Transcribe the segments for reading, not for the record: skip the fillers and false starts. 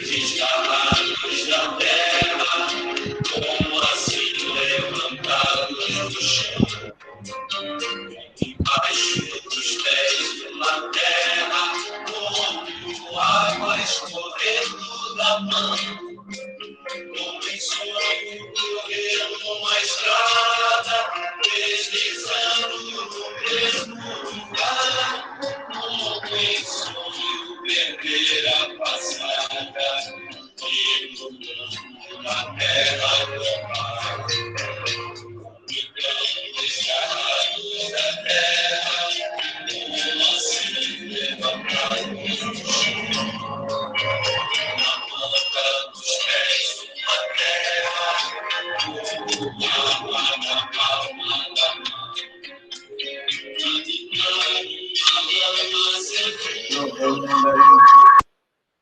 Escalados da terra, como assim levantados do chão, embaixo dos pés da terra, como água escorrendo da mão, como em sonho correndo uma estrada, deslizando no mesmo lugar, como em sonho perder a passada, e mudando na terra do mar. Então, escalados da terra, como assim levantados do chão, na ponta dos pés da terra, como água na palma da mão.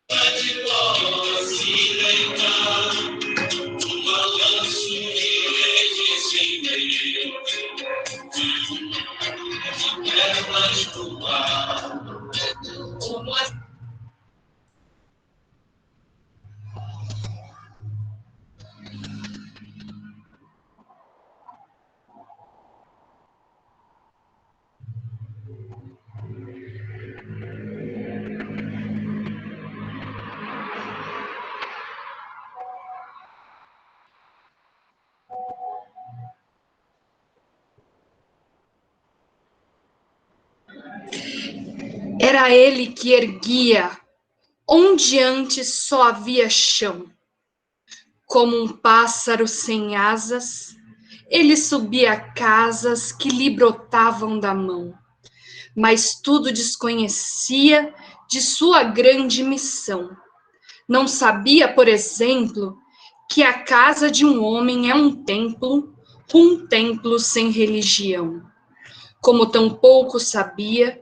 De nós se lembrar, um balanço de redes em meio de pérolas do mar. Era ele que erguia, onde antes só havia chão. Como um pássaro sem asas, ele subia casas que lhe brotavam da mão, mas tudo desconhecia de sua grande missão. Não sabia, por exemplo, que a casa de um homem é um templo sem religião. Como tampouco sabia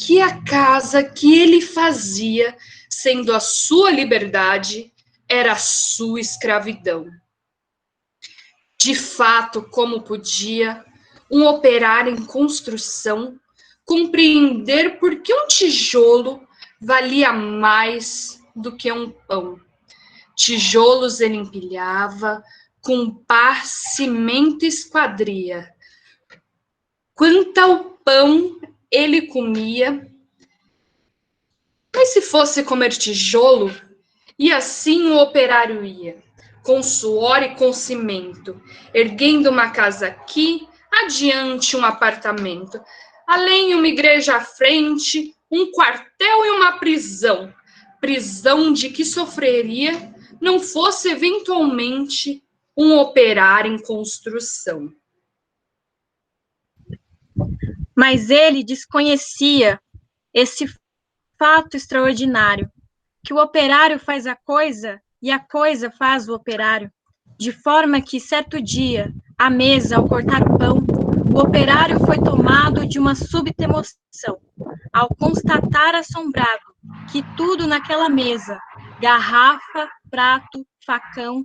que a casa que ele fazia, sendo a sua liberdade, era a sua escravidão. De fato, como podia um operário em construção compreender por que um tijolo valia mais do que um pão? Tijolos ele empilhava, com pá, cimento e esquadria. Quanto ao pão ele comia, mas se fosse comer tijolo, e assim o operário ia, com suor e com cimento, erguendo uma casa aqui, adiante um apartamento, além uma igreja à frente, um quartel e uma prisão, prisão de que sofreria, não fosse eventualmente um operário em construção. Mas ele desconhecia esse fato extraordinário, que o operário faz a coisa e a coisa faz o operário, de forma que, certo dia, à mesa, ao cortar o pão, o operário foi tomado de uma súbita emoção, ao constatar assombrado que tudo naquela mesa, garrafa, prato, facão,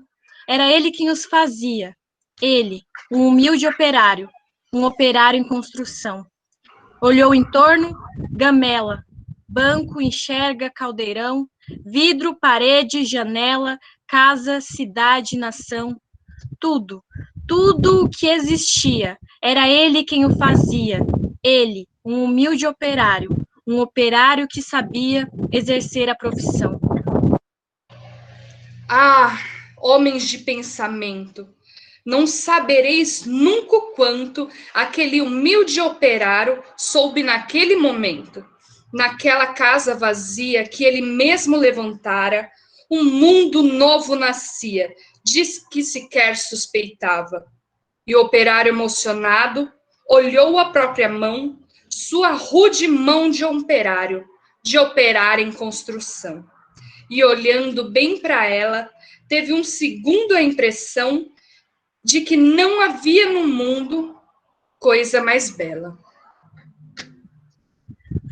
era ele quem os fazia, ele, um humilde operário, um operário em construção. Olhou em torno, gamela, banco, enxerga, caldeirão, vidro, parede, janela, casa, cidade, nação, tudo o que existia, era ele quem o fazia, ele, um humilde operário, um operário que sabia exercer a profissão. Ah, homens de pensamento, não sabereis nunca o quanto aquele humilde operário soube naquele momento, naquela casa vazia que ele mesmo levantara, um mundo novo nascia, diz que sequer suspeitava. E o operário emocionado olhou a própria mão, sua rude mão de operário em construção. E olhando bem para ela, teve um segundo a impressão de que não havia no mundo coisa mais bela.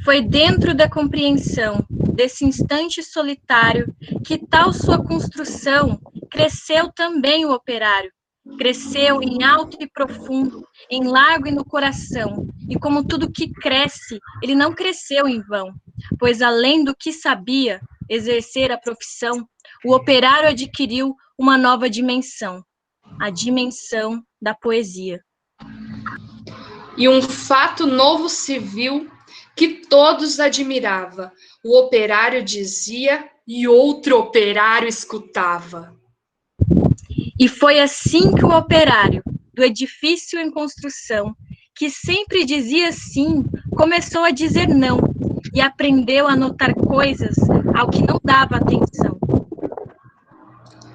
Foi dentro da compreensão desse instante solitário que tal sua construção cresceu também o operário. Cresceu em alto e profundo, em largo e no coração. E como tudo que cresce, ele não cresceu em vão, pois além do que sabia, exercer a profissão, o operário adquiriu uma nova dimensão, a dimensão da poesia. E um fato novo se viu que todos admirava. O operário dizia e outro operário escutava. E foi assim que o operário, do edifício em construção, que sempre dizia sim, começou a dizer não, e aprendeu a notar coisas ao que não dava atenção.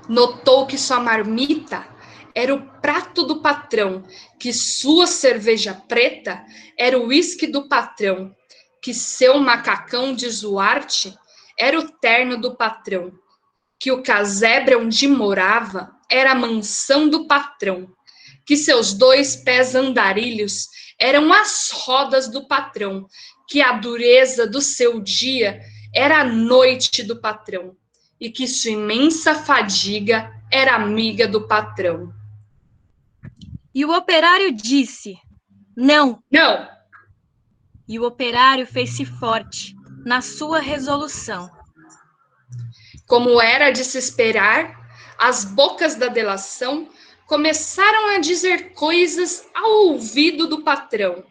Notou que sua marmita era o prato do patrão, que sua cerveja preta era o uísque do patrão, que seu macacão de Zuarte era o terno do patrão, que o casebre onde morava era a mansão do patrão, que seus 2 pés andarilhos eram as rodas do patrão, que a dureza do seu dia era a noite do patrão, e que sua imensa fadiga era amiga do patrão. E o operário disse, não. Não. E o operário fez-se forte na sua resolução. Como era de se esperar, as bocas da delação começaram a dizer coisas ao ouvido do patrão,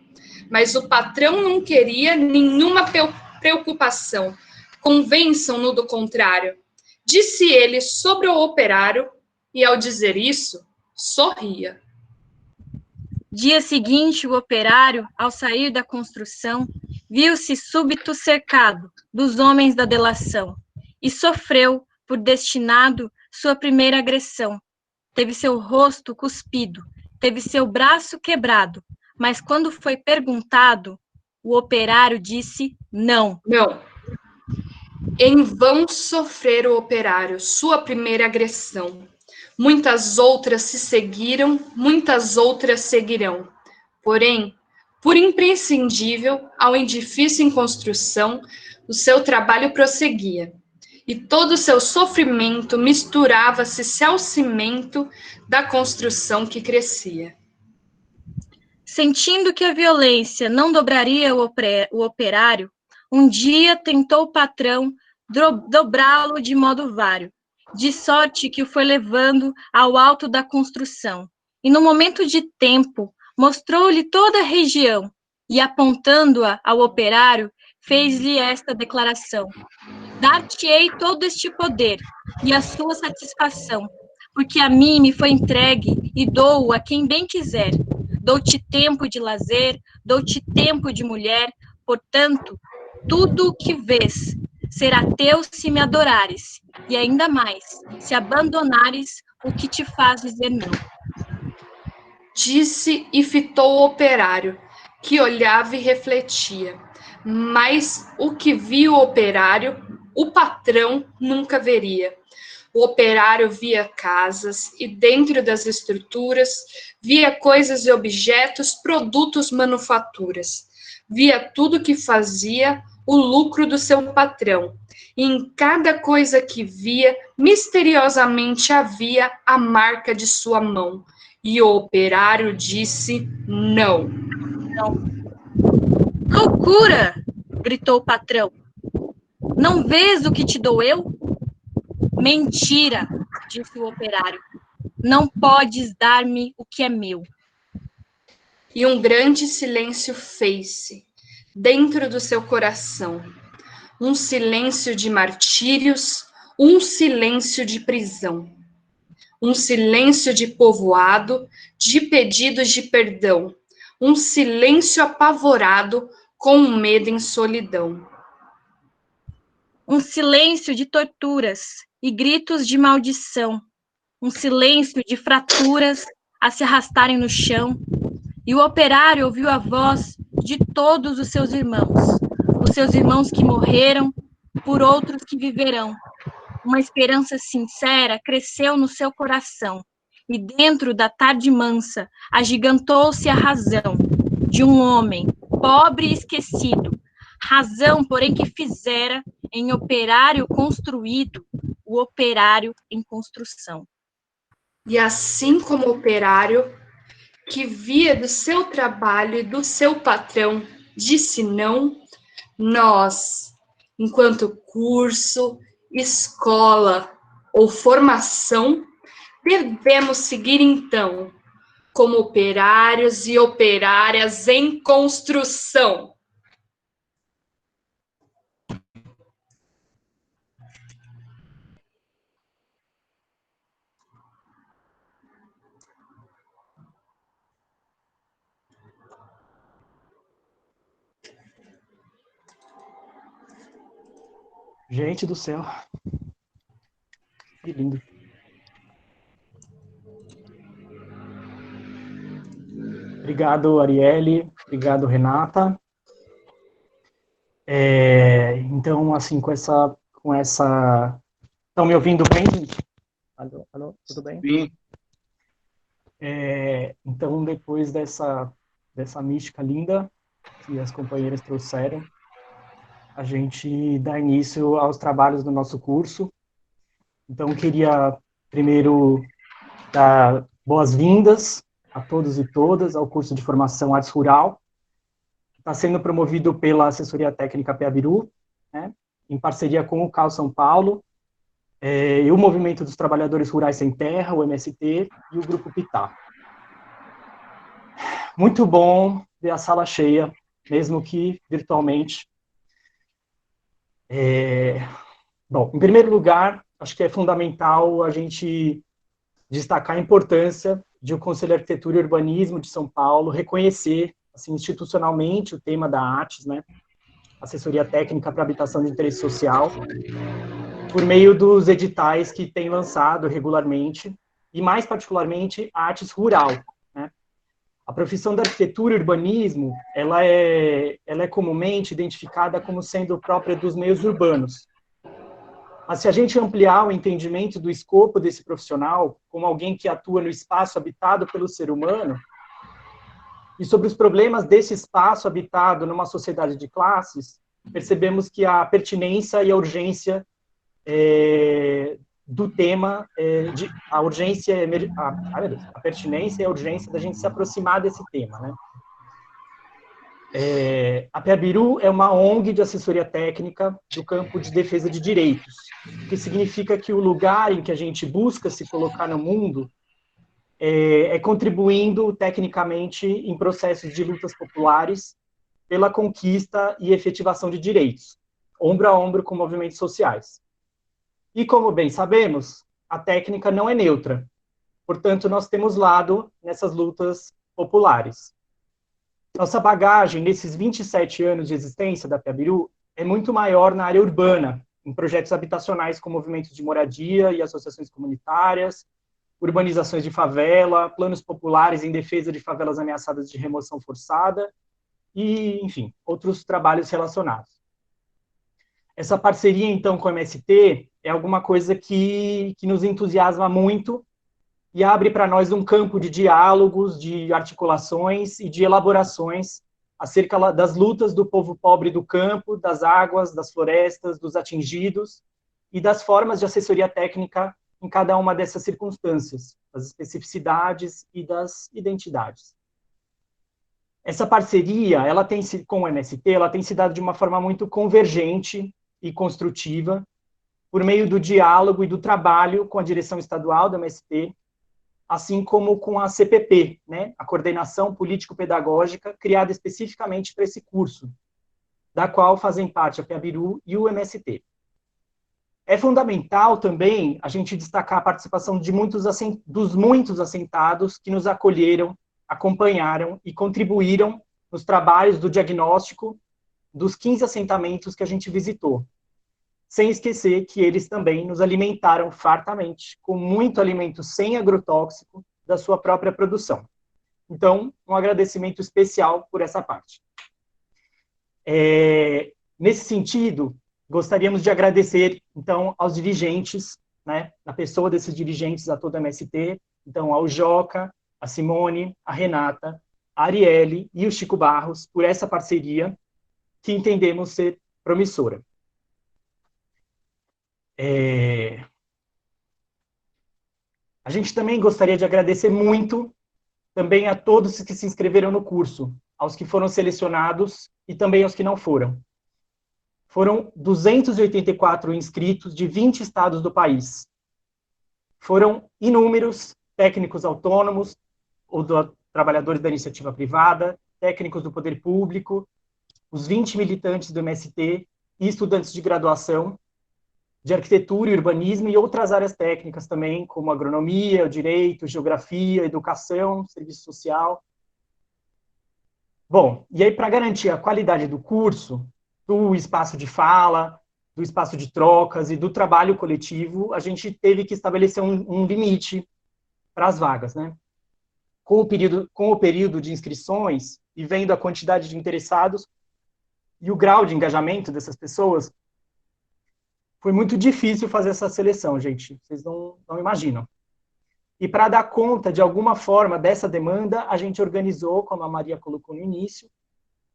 mas o patrão não queria nenhuma preocupação. Convençam-no do contrário, disse ele sobre o operário, e ao dizer isso, sorria. Dia seguinte, o operário, ao sair da construção, viu-se súbito cercado dos homens da delação e sofreu, por destinado, sua primeira agressão. Teve seu rosto cuspido, teve seu braço quebrado, mas quando foi perguntado, o operário disse não. Não. Em vão sofrer o operário sua primeira agressão. Muitas outras se seguiram, muitas outras seguirão. Porém, por imprescindível, ao edifício em construção, o seu trabalho prosseguia. E todo o seu sofrimento misturava-se ao cimento da construção que crescia. Sentindo que a violência não dobraria o operário, um dia tentou o patrão dobrá-lo de modo vário, de sorte que o foi levando ao alto da construção. E no momento de tempo, mostrou-lhe toda a região, e apontando-a ao operário, fez-lhe esta declaração: dar-te-ei todo este poder e a sua satisfação, porque a mim me foi entregue e dou-o a quem bem quiser. Dou-te tempo de lazer, dou-te tempo de mulher, portanto, tudo o que vês será teu se me adorares, e ainda mais, se abandonares o que te faz dizer não. Disse e fitou o operário, que olhava e refletia. Mas o que viu o operário, o patrão nunca veria. O operário via casas e dentro das estruturas via coisas e objetos, produtos, manufaturas. Via tudo que fazia o lucro do seu patrão. E em cada coisa que via, misteriosamente havia a marca de sua mão. E o operário disse não. Não. Loucura! Gritou o patrão. Não vês o que te dou eu? Mentira, disse o operário. Não podes dar-me o que é meu. E um grande silêncio fez-se dentro do seu coração. Um silêncio de martírios, um silêncio de prisão. Um silêncio de povoado, de pedidos de perdão. Um silêncio apavorado, com um medo em solidão. Um silêncio de torturas e gritos de maldição. Um silêncio de fraturas a se arrastarem no chão. E o operário ouviu a voz de todos os seus irmãos que morreram, por outros que viverão. Uma esperança sincera cresceu no seu coração, e dentro da tarde mansa agigantou-se a razão de um homem, pobre e esquecido, razão, porém, que fizera em operário construído o operário em construção. E assim como o operário, que via do seu trabalho e do seu patrão, disse não, nós, enquanto curso escola ou formação, devemos seguir então como operários e operárias em construção. Gente do céu. Que lindo. Obrigado, Arielle. Obrigado, Renata. Então, assim, com essa... Estão me ouvindo bem, gente? Alô, alô, tudo bem? Sim. Então, depois dessa mística linda que as companheiras trouxeram, a gente dá início aos trabalhos do nosso curso. Então, queria primeiro dar boas-vindas a todos e todas ao curso de formação Artes Rural. Está sendo promovido pela Assessoria Técnica PEABIRU, né, em parceria com o CAL São Paulo, e o Movimento dos Trabalhadores Rurais Sem Terra, o MST, e o Grupo Pitá. Muito bom ver a sala cheia, mesmo que virtualmente. Bom, em primeiro lugar, acho que é fundamental a gente destacar a importância de o Conselho de Arquitetura e Urbanismo de São Paulo reconhecer, assim, institucionalmente o tema da ATES, né, Assessoria Técnica para Habitação de Interesse Social, por meio dos editais que tem lançado regularmente, e mais particularmente a ATES Rural, né. A profissão da arquitetura e urbanismo, ela é comumente identificada como sendo própria dos meios urbanos. Mas se a gente ampliar o entendimento do escopo desse profissional como alguém que atua no espaço habitado pelo ser humano, e sobre os problemas desse espaço habitado numa sociedade de classes, percebemos que a pertinência e a urgência do tema, a pertinência e a urgência da gente se aproximar desse tema, né? A PEABIRU é uma ONG de assessoria técnica do campo de defesa de direitos, o que significa que o lugar em que a gente busca se colocar no mundo é contribuindo tecnicamente em processos de lutas populares pela conquista e efetivação de direitos, ombro a ombro com movimentos sociais. E como bem sabemos, a técnica não é neutra, portanto nós temos lado nessas lutas populares. Nossa bagagem nesses 27 anos de existência da PEABIRU é muito maior na área urbana, em projetos habitacionais com movimentos de moradia e associações comunitárias, urbanizações de favela, planos populares em defesa de favelas ameaçadas de remoção forçada e, enfim, outros trabalhos relacionados. Essa parceria, então, com o MST é alguma coisa que nos entusiasma muito e abre para nós um campo de diálogos, de articulações e de elaborações acerca das lutas do povo pobre do campo, das águas, das florestas, dos atingidos e das formas de assessoria técnica em cada uma dessas circunstâncias, das especificidades e das identidades. Essa parceria, com o MST, ela tem se dado de uma forma muito convergente e construtiva, por meio do diálogo e do trabalho com a direção estadual do MST, assim como com a CPP, né, a Coordenação Político-Pedagógica, criada especificamente para esse curso, da qual fazem parte a PEABIRU e o MST. É fundamental também a gente destacar a participação dos muitos assentados que nos acolheram, acompanharam e contribuíram nos trabalhos do diagnóstico dos 15 assentamentos que a gente visitou. Sem esquecer que eles também nos alimentaram fartamente, com muito alimento sem agrotóxico da sua própria produção. Então, um agradecimento especial por essa parte. Nesse sentido, gostaríamos de agradecer, então, aos dirigentes, né, na pessoa desses dirigentes, a todo o MST, então, ao Joca, a Simone, a Renata, a Arielle e o Chico Barros, por essa parceria que entendemos ser promissora. A gente também gostaria de agradecer muito também a todos que se inscreveram no curso, aos que foram selecionados e também aos que não foram. foram 284 inscritos de 20 estados do país. Foram inúmeros técnicos autônomos, trabalhadores da iniciativa privada, técnicos do poder público, os 20 militantes do MST e estudantes de graduação, de arquitetura e urbanismo e outras áreas técnicas também, como agronomia, direito, geografia, educação, serviço social. Bom, e aí para garantir a qualidade do curso, do espaço de fala, do espaço de trocas e do trabalho coletivo, a gente teve que estabelecer um limite para as vagas, né? Com o período de inscrições e vendo a quantidade de interessados e o grau de engajamento dessas pessoas, foi muito difícil fazer essa seleção, gente. Vocês não imaginam. E para dar conta, de alguma forma, dessa demanda, a gente organizou, como a Maria colocou no início,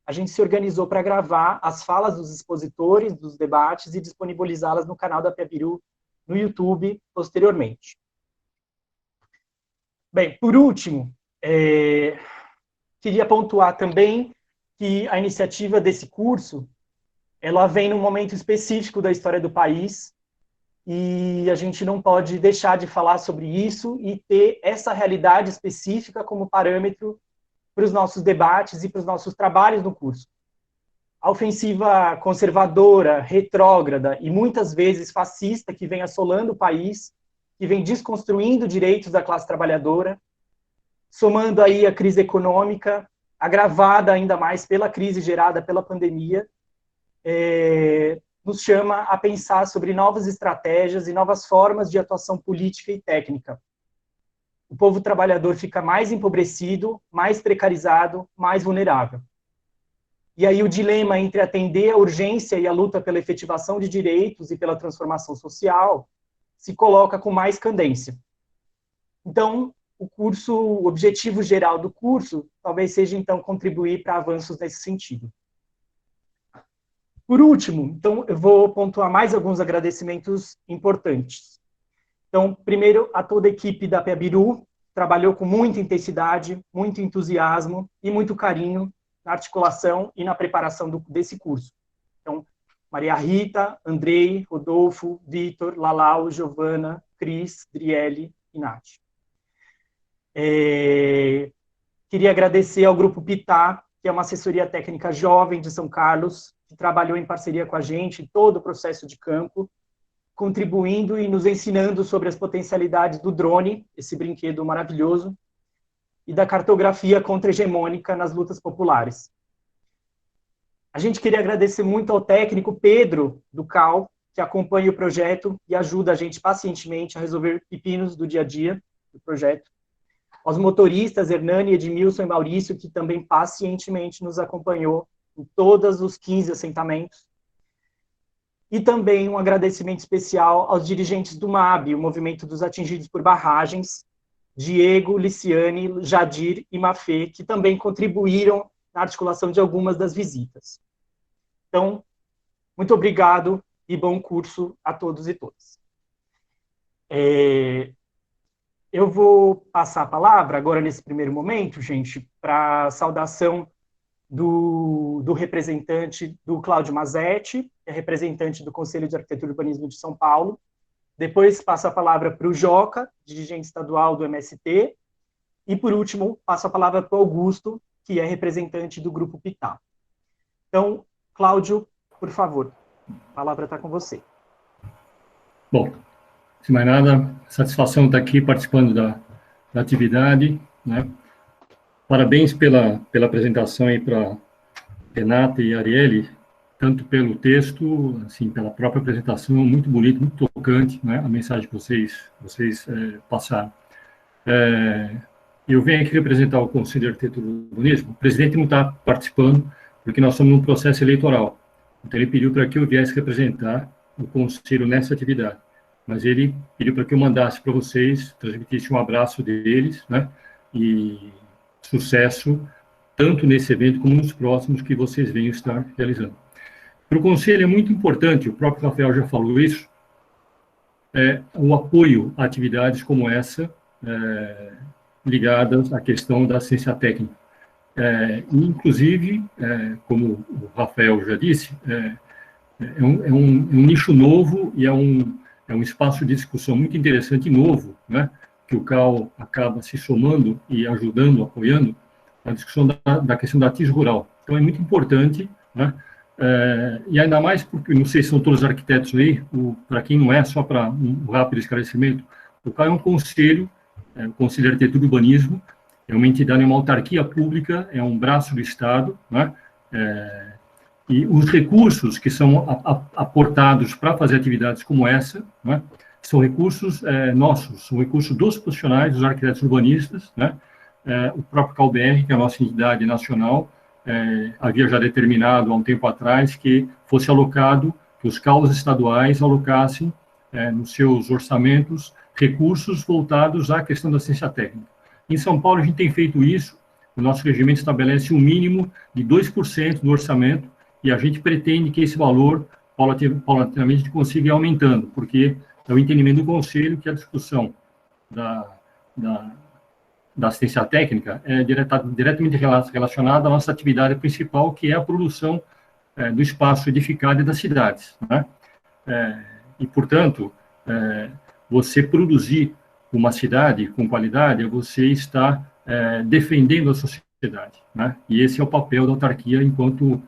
a gente se organizou para gravar as falas dos expositores, dos debates, e disponibilizá-las no canal da PEABIRU, no YouTube, posteriormente. Bem, por último, queria pontuar também que a iniciativa desse curso, ela vem num momento específico da história do país, e a gente não pode deixar de falar sobre isso e ter essa realidade específica como parâmetro para os nossos debates e para os nossos trabalhos no curso. A ofensiva conservadora, retrógrada e muitas vezes fascista que vem assolando o país, que vem desconstruindo direitos da classe trabalhadora, somando aí a crise econômica, agravada ainda mais pela crise gerada pela pandemia, nos chama a pensar sobre novas estratégias e novas formas de atuação política e técnica. O povo trabalhador fica mais empobrecido, mais precarizado, mais vulnerável. E aí o dilema entre atender a urgência e a luta pela efetivação de direitos e pela transformação social se coloca com mais candência. Então, o objetivo geral do curso talvez seja, então, contribuir para avanços nesse sentido. Por último, então, eu vou pontuar mais alguns agradecimentos importantes. Então, primeiro, a toda a equipe da PEABIRU, trabalhou com muita intensidade, muito entusiasmo e muito carinho na articulação e na preparação desse curso. Então, Maria Rita, Andrei, Rodolfo, Vitor, Lalau, Giovana, Cris, Driele e Nath. Queria agradecer ao Grupo Pitá, que é uma assessoria técnica jovem de São Carlos, que trabalhou em parceria com a gente em todo o processo de campo, contribuindo e nos ensinando sobre as potencialidades do drone, esse brinquedo maravilhoso, e da cartografia contra-hegemônica nas lutas populares. A gente queria agradecer muito ao técnico Pedro, do CAL, que acompanha o projeto e ajuda a gente pacientemente a resolver pepinos do dia a dia do projeto. Aos motoristas Hernani, Edmilson e Maurício, que também pacientemente nos acompanhou em todos os 15 assentamentos. E também um agradecimento especial aos dirigentes do MAB, o Movimento dos Atingidos por Barragens, Diego, Liciane, Jadir e Mafê, que também contribuíram na articulação de algumas das visitas. Então, muito obrigado e bom curso a todos e todas. Eu vou passar a palavra agora, nesse primeiro momento, gente, para a saudação do representante do Cláudio Mazetti, que é representante do Conselho de Arquitetura e Urbanismo de São Paulo. Depois passo a palavra para o Joca, dirigente estadual do MST. E, por último, passo a palavra para o Augusto, que é representante do Grupo Pitá. Então, Cláudio, por favor, a palavra está com você. Bom, sem mais nada, satisfação estar aqui participando da atividade, né? Parabéns pela apresentação aí para Renata e Arielle, tanto pelo texto, assim, pela própria apresentação, muito bonito, muito tocante, né? A mensagem que vocês passaram. Eu venho aqui representar o Conselho de Arquitetura e Urbanismo. O presidente não está participando, porque nós estamos num processo eleitoral. Então, ele pediu para que eu viesse representar o Conselho nessa atividade. Mas ele pediu para que eu mandasse para vocês, transmitisse um abraço deles, né? E sucesso, tanto nesse evento como nos próximos que vocês venham estar realizando. Para o Conselho é muito importante, o próprio Rafael já falou isso, o apoio a atividades como essa, ligadas à questão da ciência técnica. Inclusive, como o Rafael já disse, um nicho novo e é um espaço de discussão muito interessante e novo, né, que o CAL acaba se somando e ajudando, apoiando a discussão da questão da ATIS rural. Então, é muito importante, né, e ainda mais porque, não sei se são todos arquitetos aí, para quem não é, só para um rápido esclarecimento, o CAL é um conselho, o Conselho de Arquitetura e Urbanismo, é uma entidade, é uma autarquia pública, é um braço do Estado, né, e os recursos que são aportados para fazer atividades como essa, né, são recursos nossos, são recursos dos profissionais, dos arquitetos urbanistas, né, o próprio CalBR, que é a nossa entidade nacional, havia já determinado há um tempo atrás que fosse alocado, que os CAUs estaduais alocassem nos seus orçamentos recursos voltados à questão da assistência técnica. Em São Paulo, a gente tem feito isso, o nosso regimento estabelece um mínimo de 2% do orçamento, e a gente pretende que esse valor, paulatinamente, consiga ir aumentando, porque é o entendimento do Conselho que a discussão da assistência técnica é diretamente relacionada à nossa atividade principal, que é a produção do espaço edificado e das cidades, né? E, portanto, você produzir uma cidade com qualidade, você está defendendo a sociedade, né? E esse é o papel da autarquia enquanto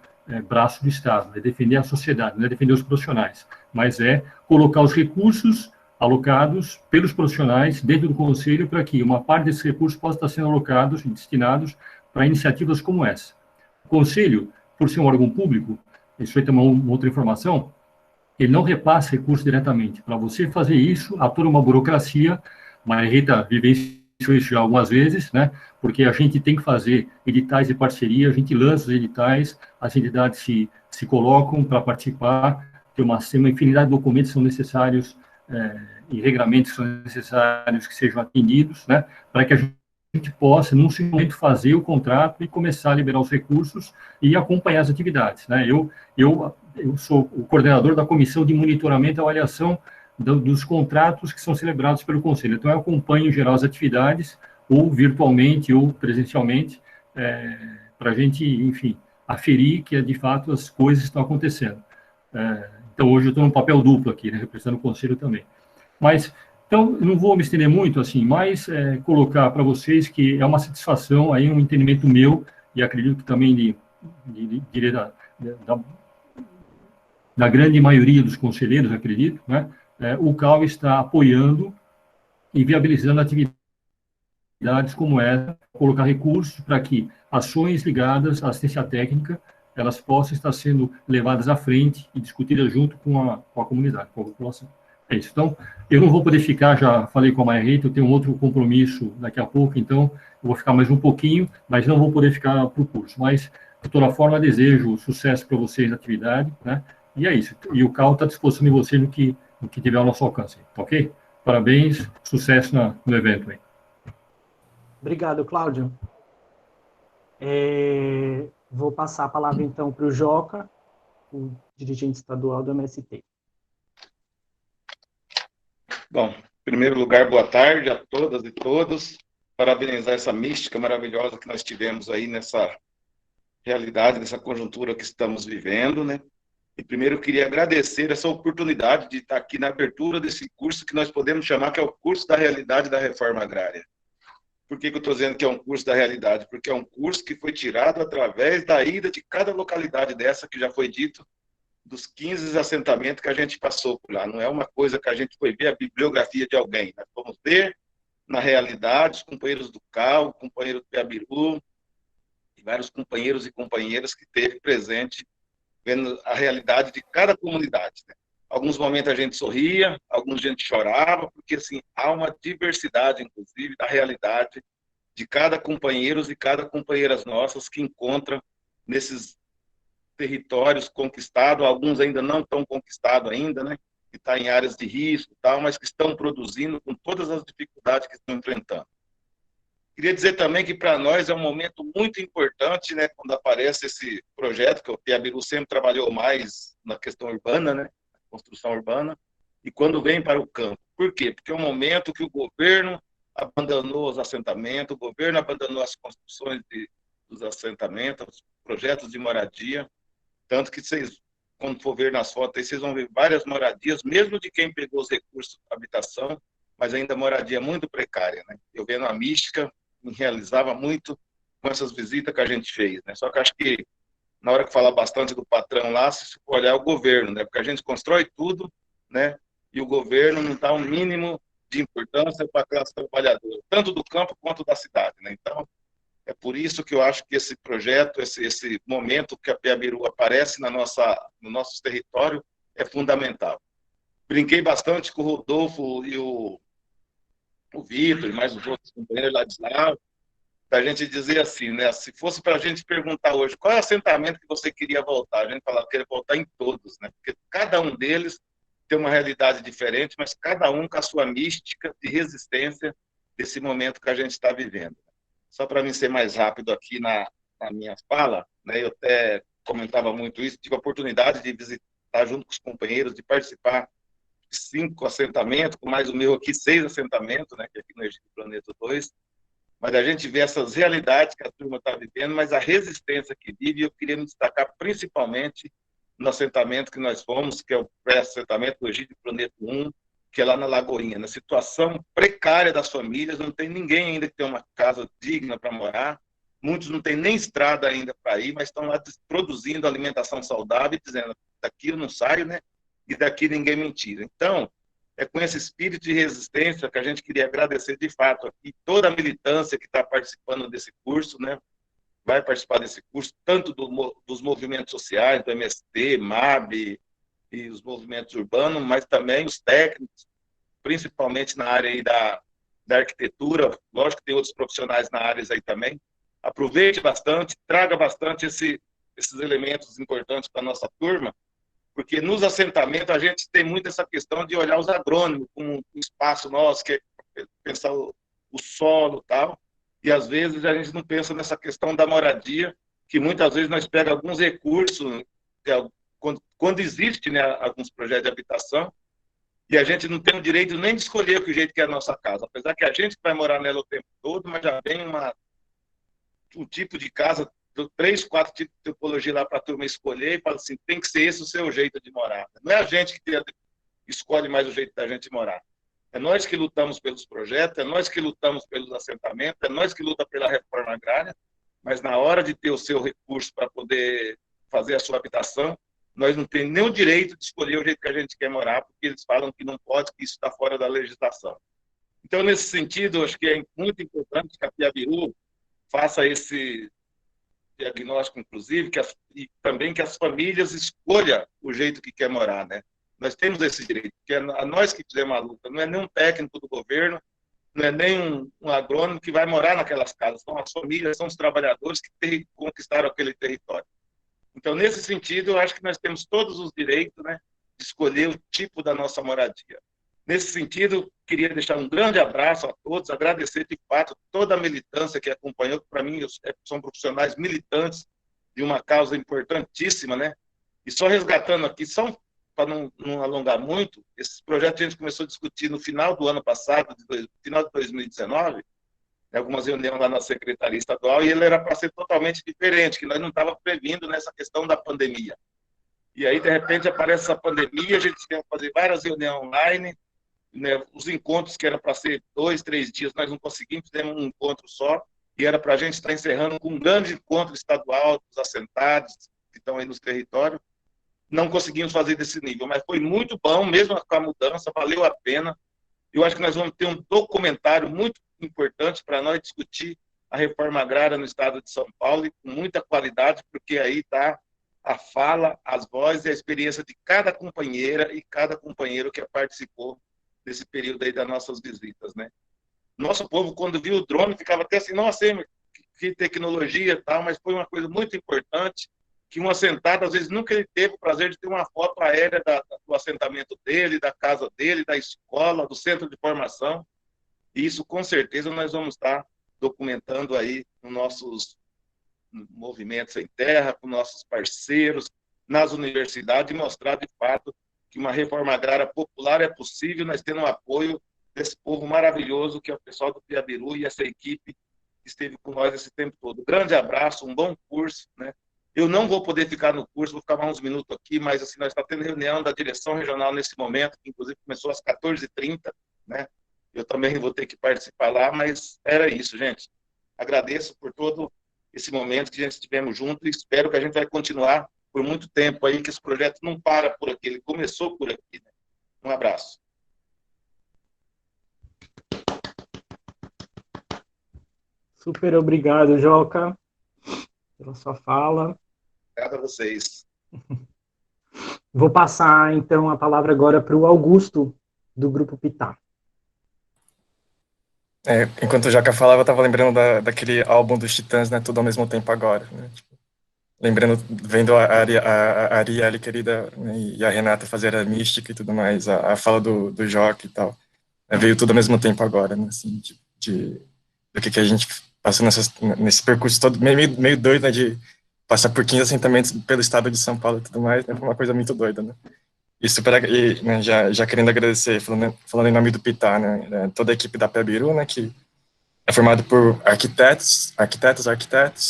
braço do Estado, é defender a sociedade, não é defender os profissionais, mas é colocar os recursos alocados pelos profissionais dentro do Conselho para que uma parte desses recursos possa estar sendo alocados e destinados para iniciativas como essa. O Conselho, por ser um órgão público, isso aí tem uma outra informação, ele não repassa recursos diretamente. Para você fazer isso, há toda uma burocracia, Maria Rita vivenciou isso já algumas vezes, né? Porque a gente tem que fazer editais de parceria, a gente lança os editais, as entidades se colocam para participar, tem uma infinidade de documentos que são necessários e regramentos que são necessários que sejam atendidos, né? Para que a gente possa, num momento, fazer o contrato e começar a liberar os recursos e acompanhar as atividades, né? Eu sou o coordenador da Comissão de Monitoramento e Avaliação dos contratos que são celebrados pelo Conselho. Então, eu acompanho, em geral, as atividades, ou virtualmente, ou presencialmente, para a gente, enfim, aferir que, de fato, as coisas estão acontecendo. Então, hoje eu estou num papel duplo aqui, né, representando o Conselho também. Mas, então, eu não vou me estender muito, assim, mas colocar para vocês que é uma satisfação, aí um entendimento meu, e acredito que também da grande maioria dos conselheiros, acredito, né, o CAL está apoiando e viabilizando atividades como essa, colocar recursos para que ações ligadas à assistência técnica, elas possam estar sendo levadas à frente e discutidas junto com a comunidade, com a população. É isso. Então, eu não vou poder ficar, já falei com a Maria Rita, eu tenho um outro compromisso daqui a pouco, então eu vou ficar mais um pouquinho, mas não vou poder ficar para o curso. Mas, de toda forma, desejo sucesso para vocês na atividade, né? E é isso. E o CAL está à disposição de vocês no que tiver ao nosso alcance, ok? Parabéns, sucesso no evento aí. Obrigado, Cláudio. Vou passar a palavra, então, para o Joca, o dirigente estadual do MST. Bom, em primeiro lugar, boa tarde a todas e todos. Parabenizar essa mística maravilhosa que nós tivemos aí nessa realidade, nessa conjuntura que estamos vivendo, né? E primeiro eu queria agradecer essa oportunidade de estar aqui na abertura desse curso que nós podemos chamar que é o curso da realidade da reforma agrária. Por que eu estou dizendo que é um curso da realidade? Porque é um curso que foi tirado através da ida de cada localidade dessa, que já foi dito, dos 15 assentamentos que a gente passou por lá. Não é uma coisa que a gente foi ver a bibliografia de alguém. Nós vamos ver, na realidade, os companheiros do CAL, o companheiro do Piabiru, e vários companheiros e companheiras que esteve presente vendo a realidade de cada comunidade, né? Alguns momentos a gente sorria, alguns a gente chorava, porque assim, há uma diversidade, inclusive, da realidade de cada companheiros e cada companheiras nossas que encontram nesses territórios conquistados, alguns ainda não estão conquistados ainda, né? Que estão em áreas de risco e tal, mas que estão produzindo com todas as dificuldades que estão enfrentando. Queria dizer também que para nós é um momento muito importante, né, quando aparece esse projeto, que o Piabiru sempre trabalhou mais na questão urbana, né, construção urbana, e quando vem para o campo. Por quê? Porque é um momento que o governo abandonou os assentamentos, o governo abandonou as construções dos assentamentos, os projetos de moradia, tanto que vocês quando for ver nas fotos, aí vocês vão ver várias moradias, mesmo de quem pegou os recursos de habitação, mas ainda moradia muito precária, né? Eu vendo a mística, me realizava muito com essas visitas que a gente fez, né? Só que acho que na hora que fala bastante do patrão lá, se for olhar o governo, né? Porque a gente constrói tudo, né? E o governo não dá um mínimo de importância para a classe trabalhadora, tanto do campo quanto da cidade, né? Então, é por isso que eu acho que esse projeto, esse momento que a Piabiru aparece no nosso território é fundamental. Brinquei bastante com o Rodolfo e o Vitor e mais os outros companheiros lá de lá, da gente dizer assim, né? Se fosse para a gente perguntar hoje qual é o assentamento que você queria voltar, a gente falava que queria voltar em todos, né? Porque cada um deles tem uma realidade diferente, mas cada um com a sua mística de resistência desse momento que a gente está vivendo. Só para mim ser mais rápido aqui na minha fala, né? Eu até comentava muito isso, tive a oportunidade de visitar junto com os companheiros, de participar de 5 assentamentos, com mais o meu aqui 6 assentamentos, né? Que é aqui no Egito Planeta 2. Mas a gente vê essas realidades que a turma está vivendo, mas a resistência que vive, e eu queria me destacar principalmente no assentamento que nós fomos, que é o pré-assentamento do Egito Planeta 1, que é lá na Lagoinha, na situação precária das famílias, não tem ninguém ainda que tenha uma casa digna para morar, muitos não têm nem estrada ainda para ir, mas estão lá produzindo alimentação saudável e dizendo, daqui eu não saio, né? E daqui ninguém me tira. Então, é com esse espírito de resistência que a gente queria agradecer de fato aqui toda a militância que está participando desse curso, né? Vai participar desse curso, tanto dos movimentos sociais, do MST, MAB e os movimentos urbanos, mas também os técnicos, principalmente na área aí da arquitetura. Lógico que tem outros profissionais na área aí também. Aproveite bastante, traga bastante esses elementos importantes para a nossa turma, porque nos assentamentos a gente tem muito essa questão de olhar os agrônomos como um espaço nosso, que é pensar o solo e tal, e às vezes a gente não pensa nessa questão da moradia, que muitas vezes nós pegamos alguns recursos, quando existe, né, alguns projetos de habitação, e a gente não tem o direito nem de escolher o jeito que é a nossa casa, apesar que a gente vai morar nela o tempo todo, mas já vem um tipo de casa, 3, 4 tipos de tipologia lá para a turma escolher, e fala assim, tem que ser esse o seu jeito de morar. Não é a gente que escolhe mais o jeito da gente morar. É nós que lutamos pelos projetos, é nós que lutamos pelos assentamentos, é nós que lutamos pela reforma agrária, mas na hora de ter o seu recurso para poder fazer a sua habitação, nós não temos nem o direito de escolher o jeito que a gente quer morar, porque eles falam que não pode, que isso está fora da legislação. Então, nesse sentido, acho que é muito importante que a Piabiru faça esse diagnóstico, inclusive, e também que as famílias escolham o jeito que quer morar, né? Nós temos esse direito, porque é nós que fizemos a luta, não é nem um técnico do governo, não é nem um agrônomo que vai morar naquelas casas, são as famílias, são os trabalhadores que conquistaram aquele território. Então, nesse sentido, eu acho que nós temos todos os direitos, né, de escolher o tipo da nossa moradia. Nesse sentido, queria deixar um grande abraço a todos, agradecer de fato toda a militância que acompanhou, que para mim são profissionais militantes de uma causa importantíssima, né? E só resgatando aqui, só para não alongar muito, esse projeto a gente começou a discutir no final do ano passado, final de 2019, em algumas reuniões lá na Secretaria Estadual, e ele era para ser totalmente diferente, que nós não estávamos previndo nessa questão da pandemia. E aí, de repente, aparece essa pandemia, a gente quer fazer várias reuniões online, né, os encontros que era para ser 2, 3 dias, nós não conseguimos, fizemos um encontro só, e era para a gente estar encerrando com um grande encontro estadual dos assentados que estão aí nos territórios. Não conseguimos fazer desse nível, mas foi muito bom, mesmo com a mudança, valeu a pena. Eu acho que nós vamos ter um documentário muito importante para nós discutir a reforma agrária no estado de São Paulo, e com muita qualidade, porque aí está a fala, as vozes e a experiência de cada companheira e cada companheiro que participou desse período aí das nossas visitas, né? Nosso povo, quando viu o drone, ficava até assim, nossa, que tecnologia e tal, mas foi uma coisa muito importante, que um assentado, às vezes, nunca ele teve o prazer de ter uma foto aérea do assentamento dele, da casa dele, da escola, do centro de formação, e isso, com certeza, nós vamos estar documentando aí nos nossos movimentos em terra, com nossos parceiros, nas universidades, e mostrar, de fato, que uma reforma agrária popular é possível, nós tendo o apoio desse povo maravilhoso, que é o pessoal do Piabiru e essa equipe que esteve com nós esse tempo todo. Grande abraço, um bom curso, né? Eu não vou poder ficar no curso, vou ficar mais uns minutos aqui, mas assim, nós estamos tendo reunião da direção regional nesse momento, que inclusive começou às 14h30, né? Eu também vou ter que participar lá, mas era isso, gente. Agradeço por todo esse momento que a gente estivemos juntos e espero que a gente vai continuar por muito tempo aí, que esse projeto não para por aqui, ele começou por aqui, né? Um abraço. Super obrigado, Joca, pela sua fala. Obrigado a vocês. Vou passar, então, a palavra agora para o Augusto, do Grupo Pitá. Enquanto o Joca falava, eu estava lembrando daquele álbum dos Titãs, né? Tudo ao mesmo tempo agora. Né? Tipo, lembrando, vendo a Arielle querida, né, e a Renata fazer a mística e tudo mais, a fala do Joca e tal. Veio tudo ao mesmo tempo agora, né? Assim, do que a gente passou nesse percurso todo, meio doido, né? De passar por 15 assentamentos pelo estado de São Paulo e tudo mais, né? Foi uma coisa muito doida, né? Né, já querendo agradecer, falando em nome do Pitá, né, toda a equipe da Pebiru, né, que é formada por arquitetos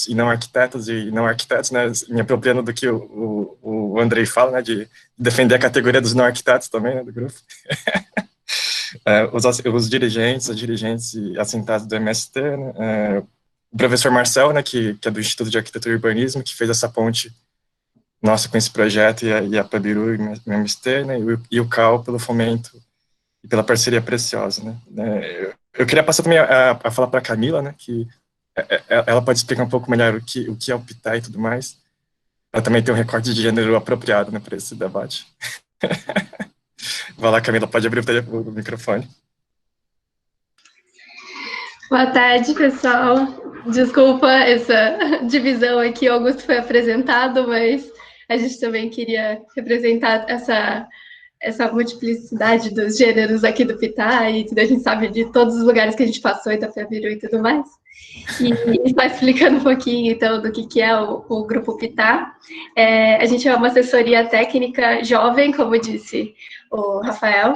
e não arquitetos, né, me apropriando do que o Andrei fala, né, de defender a categoria dos não arquitetos também, né, do grupo. Os dirigentes e assentados do MST, né, o professor Marcel, né, que é do Instituto de Arquitetura e Urbanismo, que fez essa ponte nossa com esse projeto, e a Pebiru e o MST, né, e o CAL pelo fomento e pela parceria preciosa, né. Eu queria passar também a falar para a Camila, né, que ela pode explicar um pouco melhor o que é o Pitá e tudo mais. Ela também tem um recorte de gênero apropriado, né, para esse debate. Vai lá, Camila, pode abrir o microfone. Boa tarde, pessoal. Desculpa essa divisão aqui, o Augusto foi apresentado, mas a gente também queria representar essa multiplicidade dos gêneros aqui do Pitá, e a gente sabe de todos os lugares que a gente passou, Itapebiru e tudo mais. E está explicando um pouquinho, então, do que é o Grupo Pitá. A gente é uma assessoria técnica jovem, como disse o Rafael.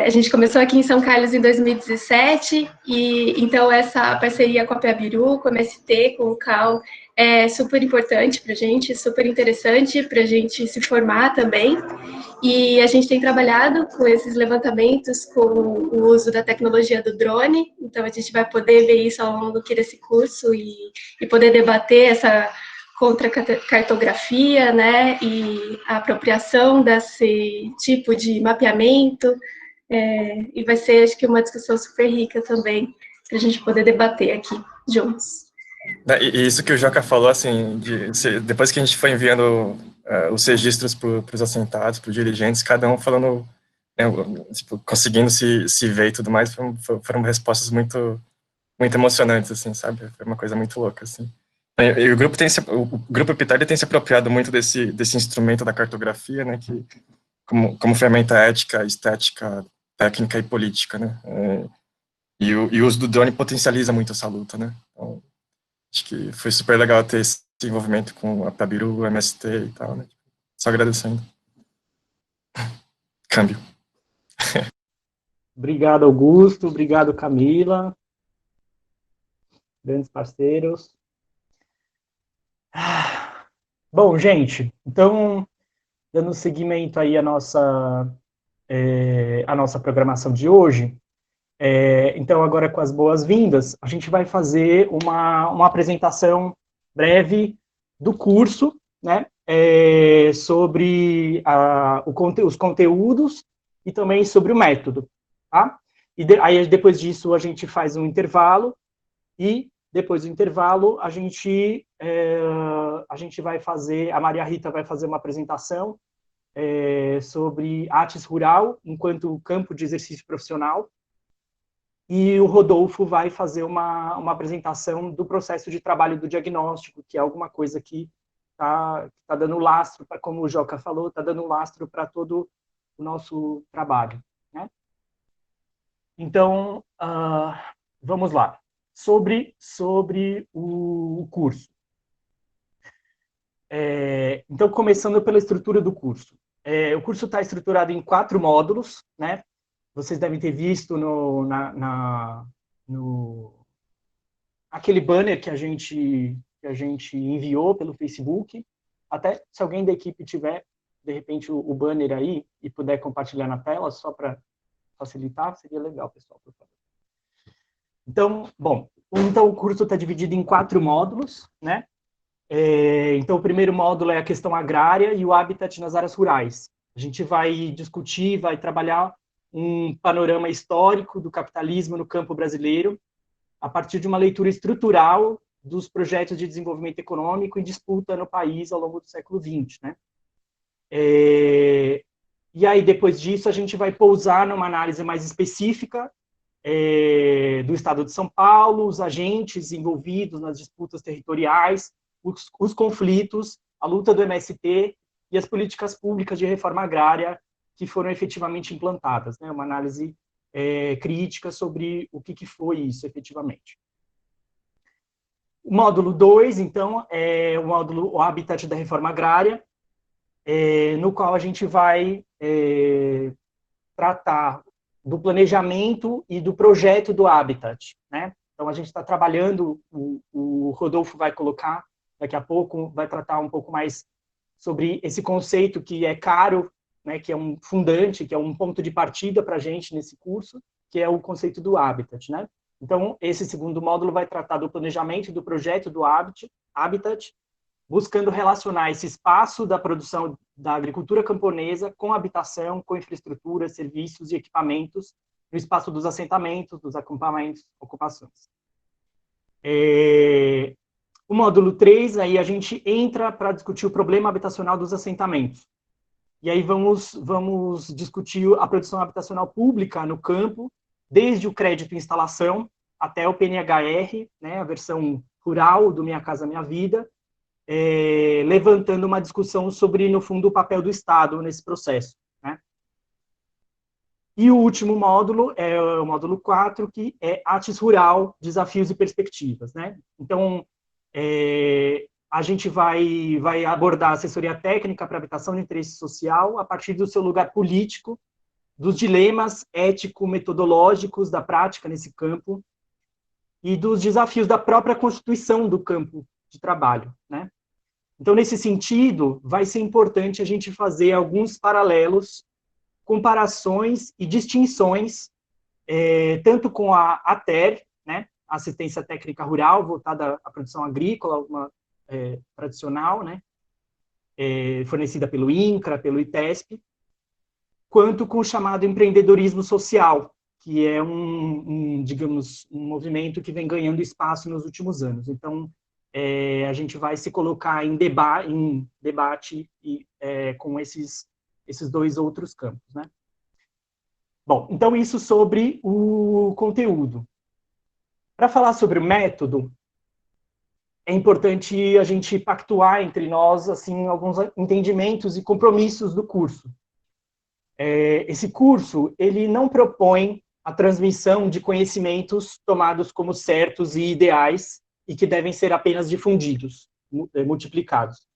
A gente começou aqui em São Carlos em 2017, e então essa parceria com a Pebiru, com o MST, com o CAL, é super importante para a gente, super interessante para a gente se formar também. E a gente tem trabalhado com esses levantamentos, com o uso da tecnologia do drone, então a gente vai poder ver isso ao longo desse curso e poder debater essa contra-cartografia, né, e a apropriação desse tipo de mapeamento, e vai ser, acho que, uma discussão super rica também, para a gente poder debater aqui juntos. E isso que o Joca falou, assim, depois que a gente foi enviando os registros para os assentados, para os dirigentes, cada um falando, tipo, conseguindo se ver e tudo mais, foram respostas muito, muito emocionantes, assim, sabe? Foi uma coisa muito louca, assim. E o Grupo Pitá tem se apropriado muito desse instrumento da cartografia, né, que, como ferramenta ética, estética, técnica e política, né? E o uso do drone potencializa muito essa luta, né? Então, acho que foi super legal ter esse envolvimento com a Pebiru, o MST e tal, né? Só agradecendo. Câmbio. Obrigado, Augusto. Obrigado, Camila. Grandes parceiros. Bom, gente, então, dando seguimento aí à nossa programação de hoje, então, agora com as boas-vindas, a gente vai fazer uma apresentação breve do curso, né, sobre os conteúdos e também sobre o método, tá? Aí, depois disso, a gente faz um intervalo, e depois do intervalo, a gente vai fazer, a Maria Rita vai fazer uma apresentação sobre artes rural enquanto campo de exercício profissional, e o Rodolfo vai fazer uma apresentação do processo de trabalho do diagnóstico, que é alguma coisa que está dando lastro, como o Joca falou, está dando lastro para todo o nosso trabalho, né? Então, vamos lá. Sobre o curso. Então, começando pela estrutura do curso. O curso está estruturado em 4 módulos, né? Vocês devem ter visto aquele banner que a gente que a gente enviou pelo Facebook. Até se alguém da equipe tiver, de repente, o banner aí e puder compartilhar na tela, só para facilitar, seria legal, pessoal, por favor. Então, bom, então o curso está dividido em 4 módulos, né? Então, o primeiro módulo é a questão agrária e o habitat nas áreas rurais. A gente vai discutir, vai trabalhar um panorama histórico do capitalismo no campo brasileiro, a partir de uma leitura estrutural dos projetos de desenvolvimento econômico em disputa no país ao longo do século XX, né? E aí, depois disso, a gente vai pousar numa análise mais específica do Estado de São Paulo, os agentes envolvidos nas disputas territoriais, os conflitos, a luta do MST e as políticas públicas de reforma agrária que foram efetivamente implantadas, né? Uma análise crítica sobre o que foi isso efetivamente. O módulo 2, então, é o módulo O Habitat da Reforma Agrária, no qual a gente vai tratar do planejamento e do projeto do Habitat, né? Então, a gente está trabalhando, o Rodolfo vai colocar daqui a pouco, vai tratar um pouco mais sobre esse conceito que é caro, né, que é um fundante, que é um ponto de partida para a gente nesse curso, que é o conceito do Habitat, né? Então, esse segundo módulo vai tratar do planejamento e do projeto do Habitat, buscando relacionar esse espaço da produção da agricultura camponesa com habitação, com infraestrutura, serviços e equipamentos no espaço dos assentamentos, dos acampamentos, ocupações. O módulo 3, aí a gente entra para discutir o problema habitacional dos assentamentos. E aí vamos discutir a produção habitacional pública no campo, desde o crédito instalação até o PNHR, né, a versão rural do Minha Casa Minha Vida, levantando uma discussão sobre, no fundo, o papel do Estado nesse processo, né? E o último módulo é o módulo 4, que é Atis Rural, Desafios e Perspectivas, né? Então, a gente vai abordar assessoria técnica para habitação de interesse social a partir do seu lugar político, dos dilemas ético-metodológicos da prática nesse campo e dos desafios da própria constituição do campo de trabalho, né? Então, nesse sentido, vai ser importante a gente fazer alguns paralelos, comparações e distinções, tanto com a ATER, né, Assistência Técnica Rural, voltada à produção agrícola, uma tradicional, né, fornecida pelo INCRA, pelo ITESP, quanto com o chamado empreendedorismo social, que é digamos, um movimento que vem ganhando espaço nos últimos anos. Então, a gente vai se colocar em debate com esses 2 outros campos, né? Bom, então isso sobre o conteúdo. Para falar sobre o método, é importante a gente pactuar entre nós, assim, alguns entendimentos e compromissos do curso. Esse curso, ele não propõe a transmissão de conhecimentos tomados como certos e ideais e que devem ser apenas difundidos, multiplicados.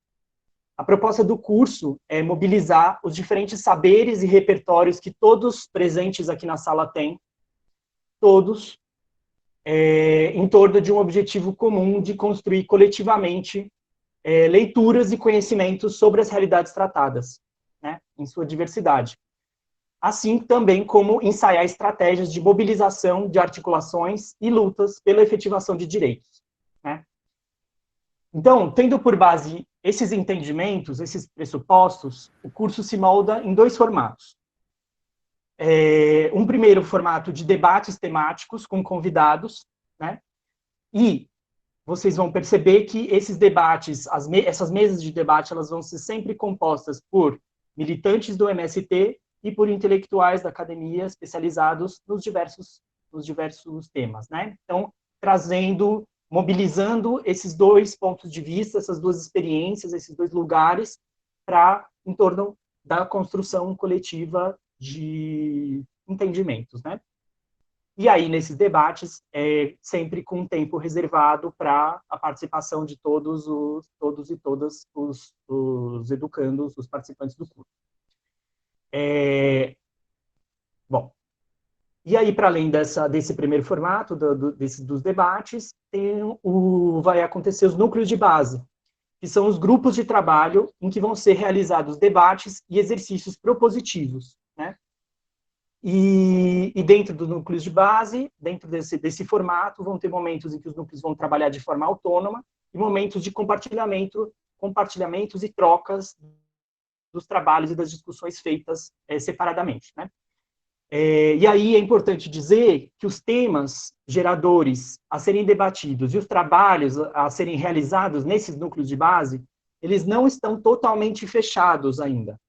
A proposta do curso é mobilizar os diferentes saberes e repertórios que todos presentes aqui na sala têm, todos, em torno de um objetivo comum de construir coletivamente leituras e conhecimentos sobre as realidades tratadas, né, em sua diversidade. Assim também como ensaiar estratégias de mobilização de articulações e lutas pela efetivação de direitos, né? Então, tendo por base esses entendimentos, esses pressupostos, o curso se molda em 2 formatos. Um primeiro formato de debates temáticos com convidados, né? E vocês vão perceber que esses debates, essas mesas de debate, elas vão ser sempre compostas por militantes do MST e por intelectuais da academia especializados nos diversos temas, né? Então, mobilizando esses 2 pontos de vista, essas 2 experiências, esses 2 lugares, em torno da construção coletiva de entendimentos, né? E aí, nesses debates, sempre com um tempo reservado para a participação de todos e todas os educandos, os participantes do curso. Bom, E aí, para além desse primeiro formato, dos debates, vai acontecer os núcleos de base, que são os grupos de trabalho em que vão ser realizados debates e exercícios propositivos, né? E dentro dos núcleos de base, dentro desse formato, vão ter momentos em que os núcleos vão trabalhar de forma autônoma e momentos de compartilhamentos e trocas dos trabalhos e das discussões feitas separadamente, né? E aí é importante dizer que os temas geradores a serem debatidos e os trabalhos a serem realizados nesses núcleos de base, eles não estão totalmente fechados ainda.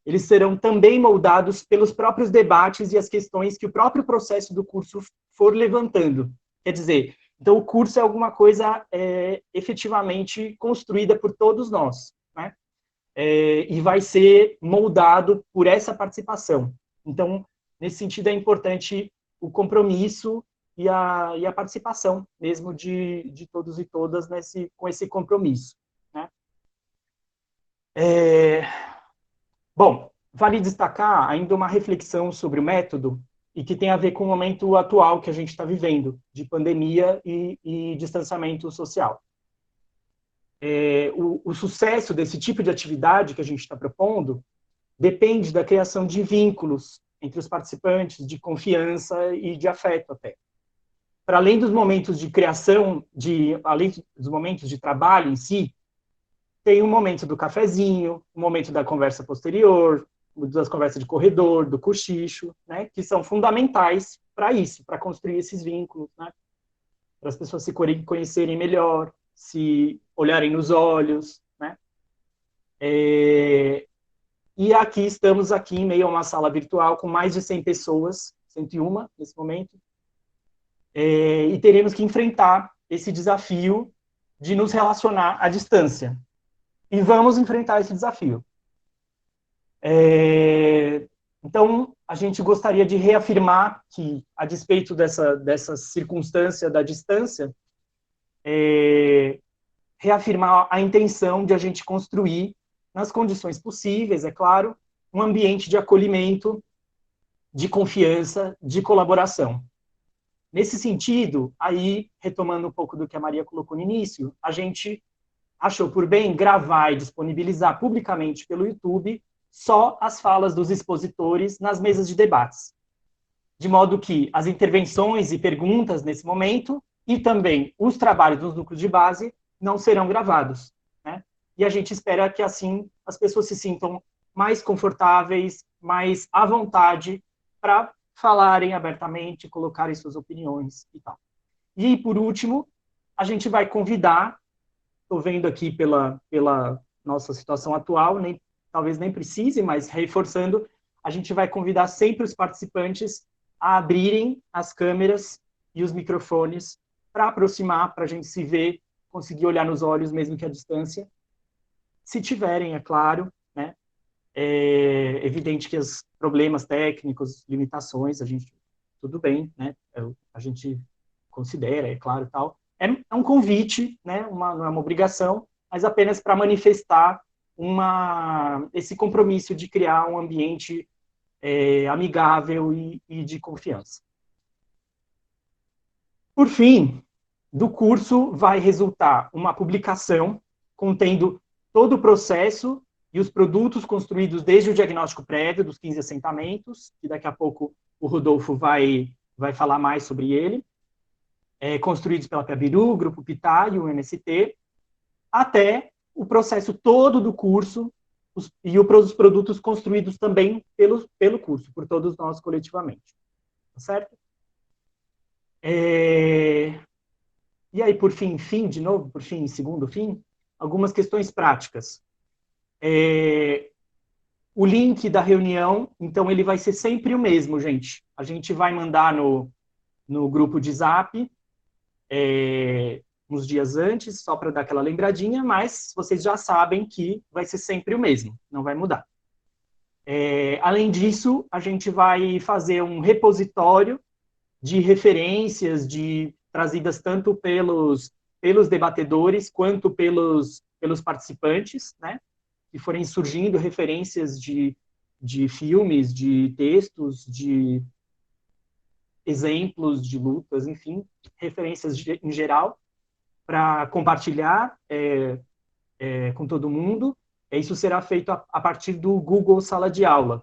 Eles serão também moldados pelos próprios debates e as questões que o próprio processo do curso for levantando. Quer dizer, então o curso é alguma coisa efetivamente construída por todos nós, né? E vai ser moldado por essa participação. Então, nesse sentido, é importante o compromisso e a participação mesmo de todos e todas com esse compromisso, né? Bom, vale destacar ainda uma reflexão sobre o método e que tem a ver com o momento atual que a gente está vivendo, de pandemia e distanciamento social. O sucesso desse tipo de atividade que a gente está propondo depende da criação de vínculos entre os participantes, de confiança e de afeto até. Para além dos momentos de criação, além dos momentos de trabalho em si, tem um momento do cafezinho, um momento da conversa posterior, das conversas de corredor, do cochicho, né, que são fundamentais para isso, para construir esses vínculos, né, para as pessoas se conhecerem melhor, se olharem nos olhos, né. E estamos aqui em meio a uma sala virtual com mais de 100 pessoas, 101 nesse momento, e teremos que enfrentar esse desafio de nos relacionar à distância. E vamos enfrentar esse desafio. Então, a gente gostaria de reafirmar que, a despeito dessa circunstância da distância, reafirmar a intenção de a gente construir, nas condições possíveis, é claro, um ambiente de acolhimento, de confiança, de colaboração. Nesse sentido, aí, retomando um pouco do que a Maria colocou no início, a gente achou por bem gravar e disponibilizar publicamente pelo YouTube só as falas dos expositores nas mesas de debates, de modo que as intervenções e perguntas nesse momento e também os trabalhos dos núcleos de base não serão gravados, né? E a gente espera que assim as pessoas se sintam mais confortáveis, mais à vontade para falarem abertamente, colocarem suas opiniões e tal. E por último, a gente vai convidar, estou vendo aqui pela nossa situação atual, talvez nem precise, mas reforçando, a gente vai convidar sempre os participantes a abrirem as câmeras e os microfones para aproximar, para a gente se ver, conseguir olhar nos olhos, mesmo que à distância. Se tiverem, é claro, né? É evidente que os problemas técnicos, limitações, tudo bem, né? A gente considera, é claro, tal. É um convite, né? Não é uma obrigação, mas apenas para manifestar esse compromisso de criar um ambiente amigável e de confiança. Por fim, do curso vai resultar uma publicação contendo todo o processo e os produtos construídos desde o diagnóstico prévio dos 15 assentamentos, que daqui a pouco o Rodolfo vai falar mais sobre ele, construídos pela Piabiru, Grupo Pitá e o MST, até o processo todo do curso e os produtos construídos também pelo curso, por todos nós coletivamente. Tá certo? E aí, por fim, segundo fim, algumas questões práticas. O link da reunião, então, ele vai ser sempre o mesmo, gente. A gente vai mandar no grupo de Zap, uns dias antes, só para dar aquela lembradinha, mas vocês já sabem que vai ser sempre o mesmo, não vai mudar. Além disso, a gente vai fazer um repositório de referências trazidas tanto pelos debatedores quanto pelos participantes, né? Que forem surgindo referências de filmes, de textos, de exemplos de lutas, enfim, referências em geral, para compartilhar com todo mundo. Isso será feito a partir do Google Sala de Aula,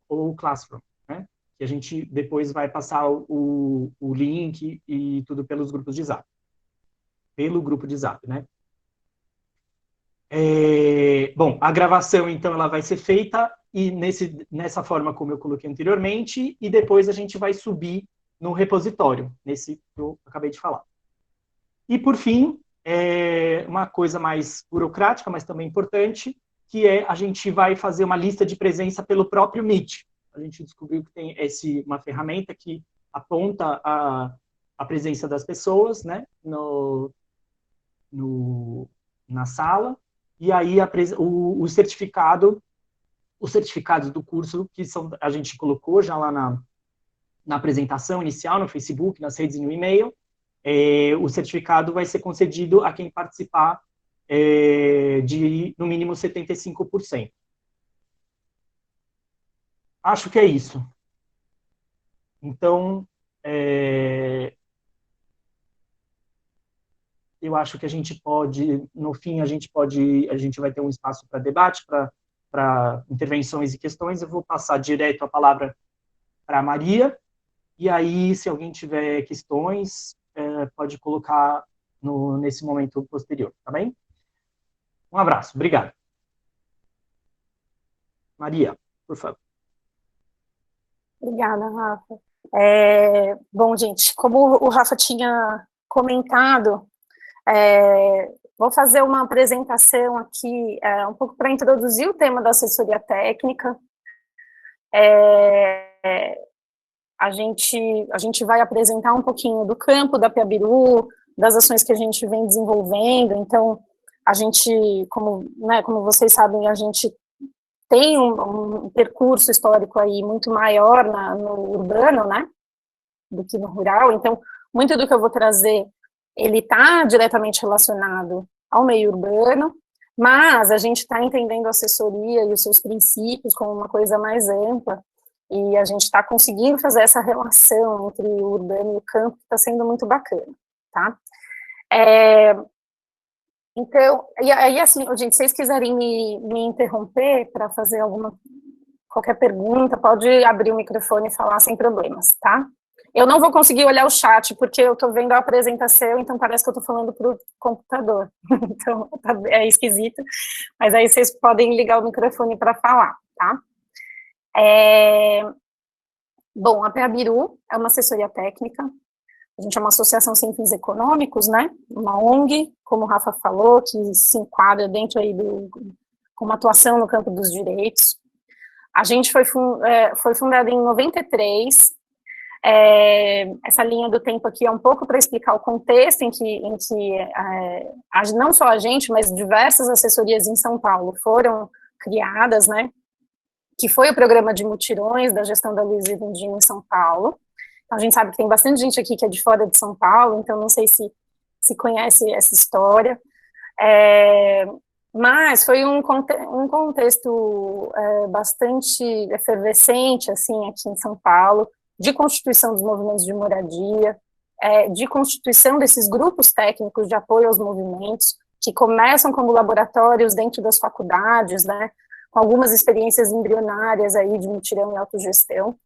ou Classroom, né? Que a gente depois vai passar o link e tudo pelos grupos de Zap. Pelo grupo de Zap, né? Bom, a gravação, então, ela vai ser feita e nessa forma como eu coloquei anteriormente, e depois a gente vai subir no repositório, nesse que eu acabei de falar. E, por fim, uma coisa mais burocrática, mas também importante, que a gente vai fazer uma lista de presença pelo próprio Meet. A gente descobriu que tem uma ferramenta que aponta a presença das pessoas, né, na sala, e aí os certificados do curso, que a gente colocou já lá na apresentação inicial, no Facebook, nas redes e no e-mail. O certificado vai ser concedido a quem participar de, no mínimo, 75%. Acho que é isso. Então, eu acho que a gente pode, no fim, a gente vai ter um espaço para debate, para intervenções e questões. Eu vou passar direto a palavra para a Maria, e aí, se alguém tiver questões, pode colocar nesse momento posterior, tá bem? Um abraço, obrigado. Maria, por favor. Obrigada, Rafa. Bom, gente, como o Rafa tinha comentado, vou fazer uma apresentação aqui, um pouco para introduzir o tema da assessoria técnica. A gente vai apresentar um pouquinho do campo da Piabiru, das ações que a gente vem desenvolvendo. Então, a gente, como vocês sabem, a gente tem um percurso histórico aí muito maior no urbano, né, do que no rural. Então, muito do que eu vou trazer, ele está diretamente relacionado ao meio urbano, mas a gente está entendendo a assessoria e os seus princípios como uma coisa mais ampla, e a gente está conseguindo fazer essa relação entre o urbano e o campo, que está sendo muito bacana, tá? Então, e aí, assim, gente, se vocês quiserem me interromper para fazer qualquer pergunta, pode abrir o microfone e falar sem problemas, tá? Eu não vou conseguir olhar o chat, porque eu estou vendo a apresentação, então parece que eu estou falando para o computador. Então, é esquisito, mas aí vocês podem ligar o microfone para falar, tá? Bom, a Piabiru é uma assessoria técnica. A gente é uma associação sem fins econômicos, né? Uma ONG, como o Rafa falou, que se enquadra dentro aí com uma atuação no campo dos direitos. A gente foi fundada em 93. Essa linha do tempo aqui é um pouco para explicar o contexto em que não só a gente, mas diversas assessorias em São Paulo foram criadas, né? Que foi o programa de mutirões da gestão da Luiza Erundina em São Paulo. A gente sabe que tem bastante gente aqui que é de fora de São Paulo, então não sei se conhece essa história. Mas foi um contexto bastante efervescente, assim, aqui em São Paulo, de constituição dos movimentos de moradia, de constituição desses grupos técnicos de apoio aos movimentos, que começam como laboratórios dentro das faculdades, né, com algumas experiências embrionárias aí de mutirão e autogestão.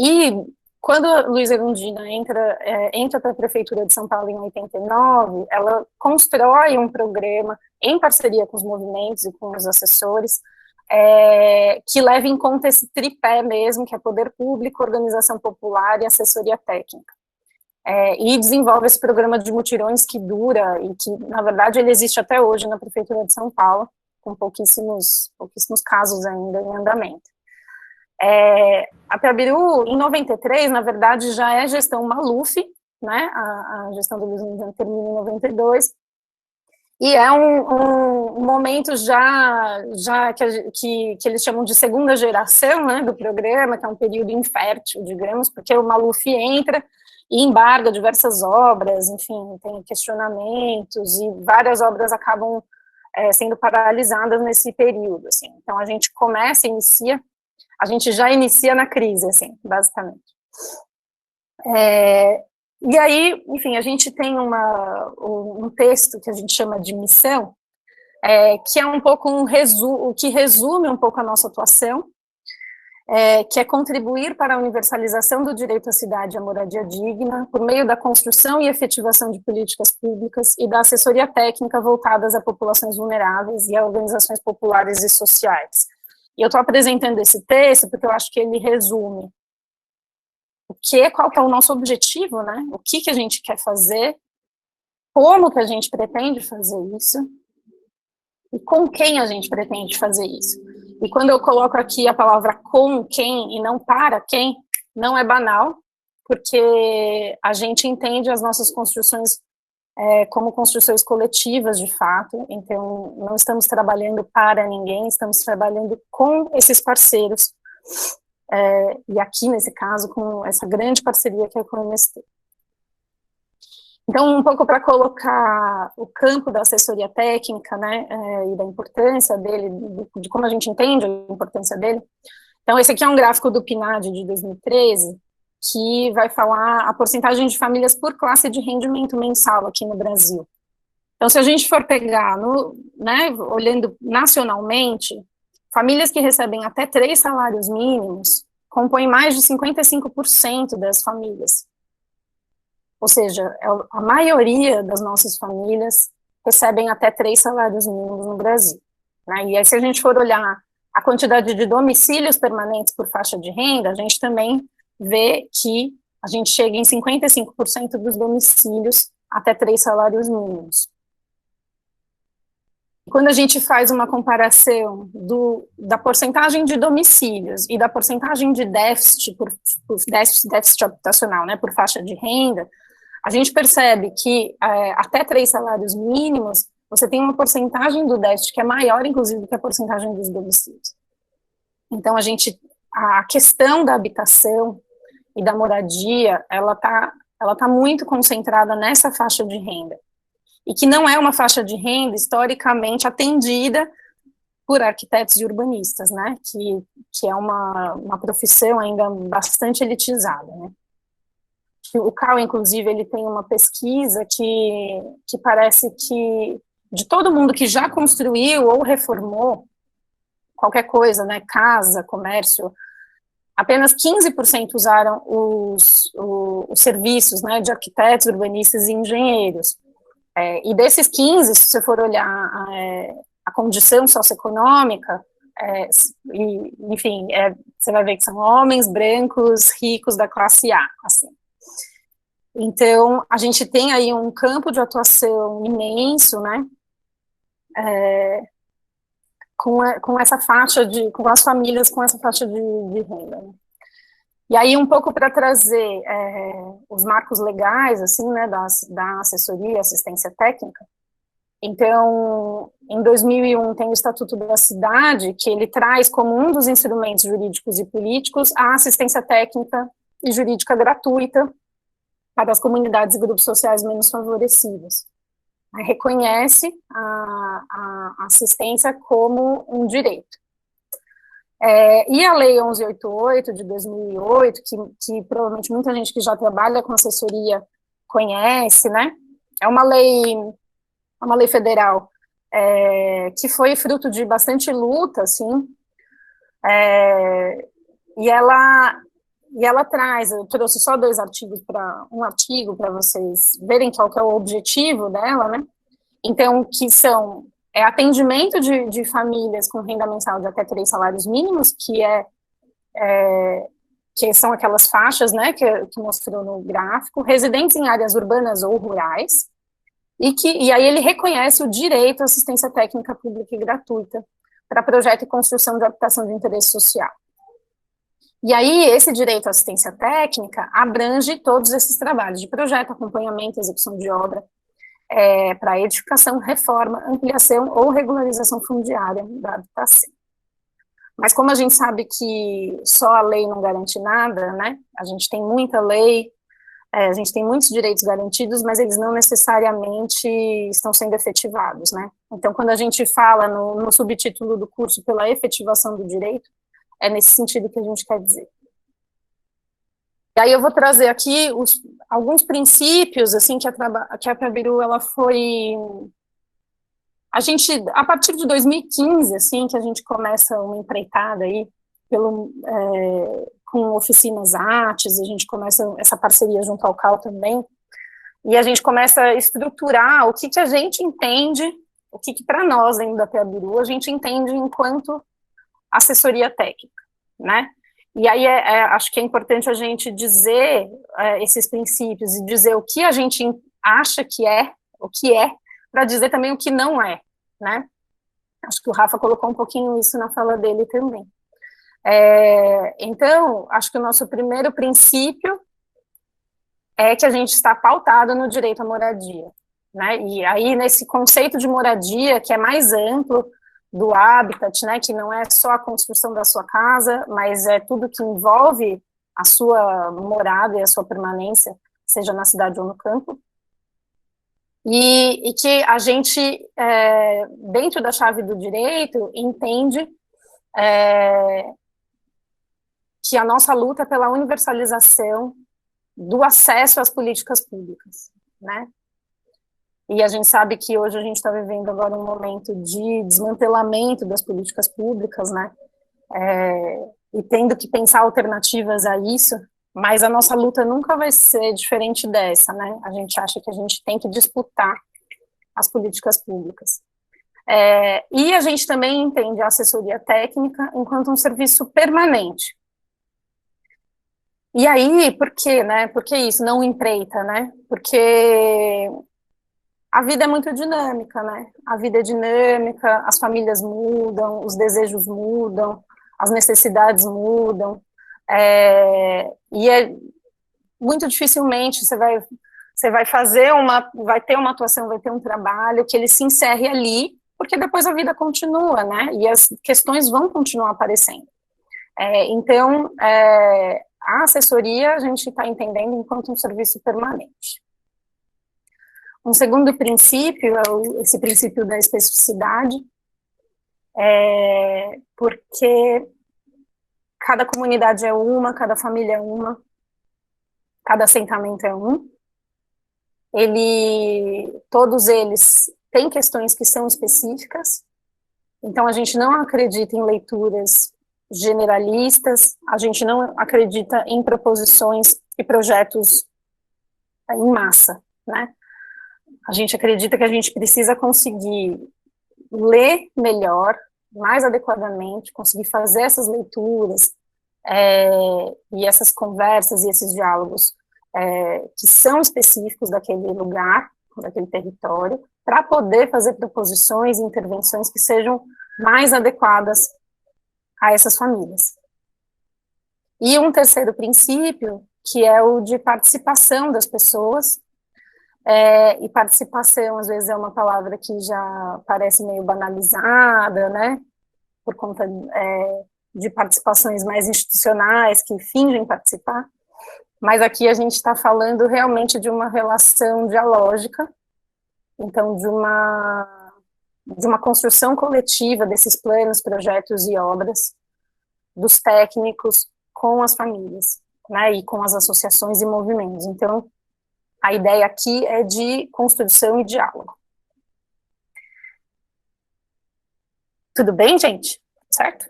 E quando a Luiza Erundina entra para a Prefeitura de São Paulo em 89, ela constrói um programa em parceria com os movimentos e com os assessores, que leva em conta esse tripé mesmo, que é poder público, organização popular e assessoria técnica. E desenvolve esse programa de mutirões que dura, e que, na verdade, ele existe até hoje na Prefeitura de São Paulo, com pouquíssimos casos ainda em andamento. A Piabiru, em 93, na verdade, já é gestão Maluf, né, a gestão do Luiz Erundina termina em 92, e é um momento já que eles chamam de segunda geração, né, do programa, que é um período infértil, digamos, porque o Maluf entra e embarga diversas obras, enfim, tem questionamentos, e várias obras acabam sendo paralisadas nesse período, assim. Então, a gente já inicia na crise, assim, basicamente. E aí, enfim, a gente tem um texto que a gente chama de missão, que é um pouco que resume um pouco a nossa atuação, que é contribuir para a universalização do direito à cidade e à moradia digna, por meio da construção e efetivação de políticas públicas e da assessoria técnica voltadas a populações vulneráveis e a organizações populares e sociais. E eu estou apresentando esse texto porque eu acho que ele resume qual que é o nosso objetivo, né? O que a gente quer fazer, como que a gente pretende fazer isso, e com quem a gente pretende fazer isso. E quando eu coloco aqui a palavra com quem e não para quem, não é banal, porque a gente entende as nossas construções como construções coletivas, de fato, então não estamos trabalhando para ninguém, estamos trabalhando com esses parceiros, e aqui, nesse caso, com essa grande parceria que é com o MST. Então, um pouco para colocar o campo da assessoria técnica, né, e da importância dele, de como a gente entende a importância dele. Então, esse aqui é um gráfico do PNAD de 2013, que vai falar a porcentagem de famílias por classe de rendimento mensal aqui no Brasil. Então, se a gente for pegar, olhando nacionalmente, famílias que recebem até 3 salários mínimos compõem mais de 55% das famílias. Ou seja, a maioria das nossas famílias recebem até 3 salários mínimos no Brasil. Né? E aí, se a gente for olhar a quantidade de domicílios permanentes por faixa de renda, a gente também vê que a gente chega em 55% dos domicílios até 3 salários mínimos. Quando a gente faz uma comparação da porcentagem de domicílios e da porcentagem de déficit, déficit habitacional, né, por faixa de renda, a gente percebe que até 3 salários mínimos, você tem uma porcentagem do déficit que é maior, inclusive, do que a porcentagem dos domicílios. Então, a questão da habitação e da moradia, ela tá muito concentrada nessa faixa de renda. E que não é uma faixa de renda historicamente atendida por arquitetos e urbanistas, né, que é uma profissão ainda bastante elitizada, né. O CAU, inclusive, ele tem uma pesquisa que parece que, de todo mundo que já construiu ou reformou qualquer coisa, né, casa, comércio, apenas 15% usaram os serviços, né, de arquitetos, urbanistas e engenheiros. E desses 15, se você for olhar a condição socioeconômica, enfim, você vai ver que são homens brancos, ricos da classe A, assim. Então, a gente tem aí um campo de atuação imenso, né, com essa faixa com as famílias com essa faixa de renda, né? E aí, um pouco para trazer os marcos legais, assim, né, da assessoria e assistência técnica. Então, em 2001, tem o Estatuto da Cidade, que ele traz como um dos instrumentos jurídicos e políticos a assistência técnica e jurídica gratuita para as comunidades e grupos sociais menos favorecidos. Reconhece a assistência como um direito. E a Lei 1188, de 2008, que provavelmente muita gente que já trabalha com assessoria conhece, né? É uma lei federal que foi fruto de bastante luta, assim, e ela traz, eu trouxe só um artigo para vocês verem qual que é o objetivo dela, né? Então, que são atendimento de famílias com renda mensal de até 3 salários mínimos, que são aquelas faixas, né, que mostrou no gráfico, residentes em áreas urbanas ou rurais, e aí ele reconhece o direito à assistência técnica pública e gratuita para projeto e construção de habitação de interesse social. E aí, esse direito à assistência técnica abrange todos esses trabalhos de projeto, acompanhamento, execução de obra, para edificação, reforma, ampliação ou regularização fundiária da habitação. Mas como a gente sabe que só a lei não garante nada, né, a gente tem muita lei, a gente tem muitos direitos garantidos, mas eles não necessariamente estão sendo efetivados, né. Então, quando a gente fala no subtítulo do curso pela efetivação do direito, é nesse sentido que a gente quer dizer. E aí eu vou trazer aqui alguns princípios, assim, que a Prabiru, ela foi... A partir de 2015, assim, que a gente começa uma empreitada aí, com oficinas artes, a gente começa essa parceria junto ao CAL também, e a gente começa a estruturar o que a gente entende, o que para nós, dentro da Prabiru, a gente entende enquanto assessoria técnica, né? E aí acho que é importante a gente dizer esses princípios e dizer o que a gente acha que é, o que é, para dizer também o que não é, né? Acho que o Rafa colocou um pouquinho isso na fala dele também. Então, acho que o nosso primeiro princípio é que a gente está pautado no direito à moradia, né? E aí, nesse conceito de moradia, que é mais amplo do habitat, né, que não é só a construção da sua casa, mas é tudo que envolve a sua morada e a sua permanência, seja na cidade ou no campo, e que a gente, dentro da chave do direito, entende que a nossa luta é pela universalização do acesso às políticas públicas, né? E a gente sabe que hoje a gente está vivendo agora um momento de desmantelamento das políticas públicas, né? E tendo que pensar alternativas a isso, mas a nossa luta nunca vai ser diferente dessa, né? A gente acha que a gente tem que disputar as políticas públicas. E a gente também entende a assessoria técnica enquanto um serviço permanente. E aí, por quê, né? Por que isso? Não empreita, né? Porque a vida é muito dinâmica, né? A vida é dinâmica, as famílias mudam, os desejos mudam, as necessidades mudam, e muito dificilmente você vai vai ter uma atuação, vai ter um trabalho que ele se encerre ali, porque depois a vida continua, né? E as questões vão continuar aparecendo. Então, a assessoria a gente está entendendo enquanto um serviço permanente. Um segundo princípio é esse princípio da especificidade, porque cada comunidade é uma, cada família é uma, cada assentamento é um. Todos eles têm questões que são específicas, então a gente não acredita em leituras generalistas, a gente não acredita em proposições e projetos em massa, né? A gente acredita que a gente precisa conseguir ler melhor, mais adequadamente, conseguir fazer essas leituras e essas conversas e esses diálogos que são específicos daquele lugar, daquele território, para poder fazer proposições e intervenções que sejam mais adequadas a essas famílias. E um terceiro princípio, que é o de participação das pessoas, e participação, às vezes, é uma palavra que já parece meio banalizada, né, por conta de participações mais institucionais, que fingem participar, mas aqui a gente está falando realmente de uma relação dialógica, então de uma construção coletiva desses planos, projetos e obras, dos técnicos com as famílias, né, e com as associações e movimentos. Então, a ideia aqui é de construção e diálogo. Tudo bem, gente? Certo?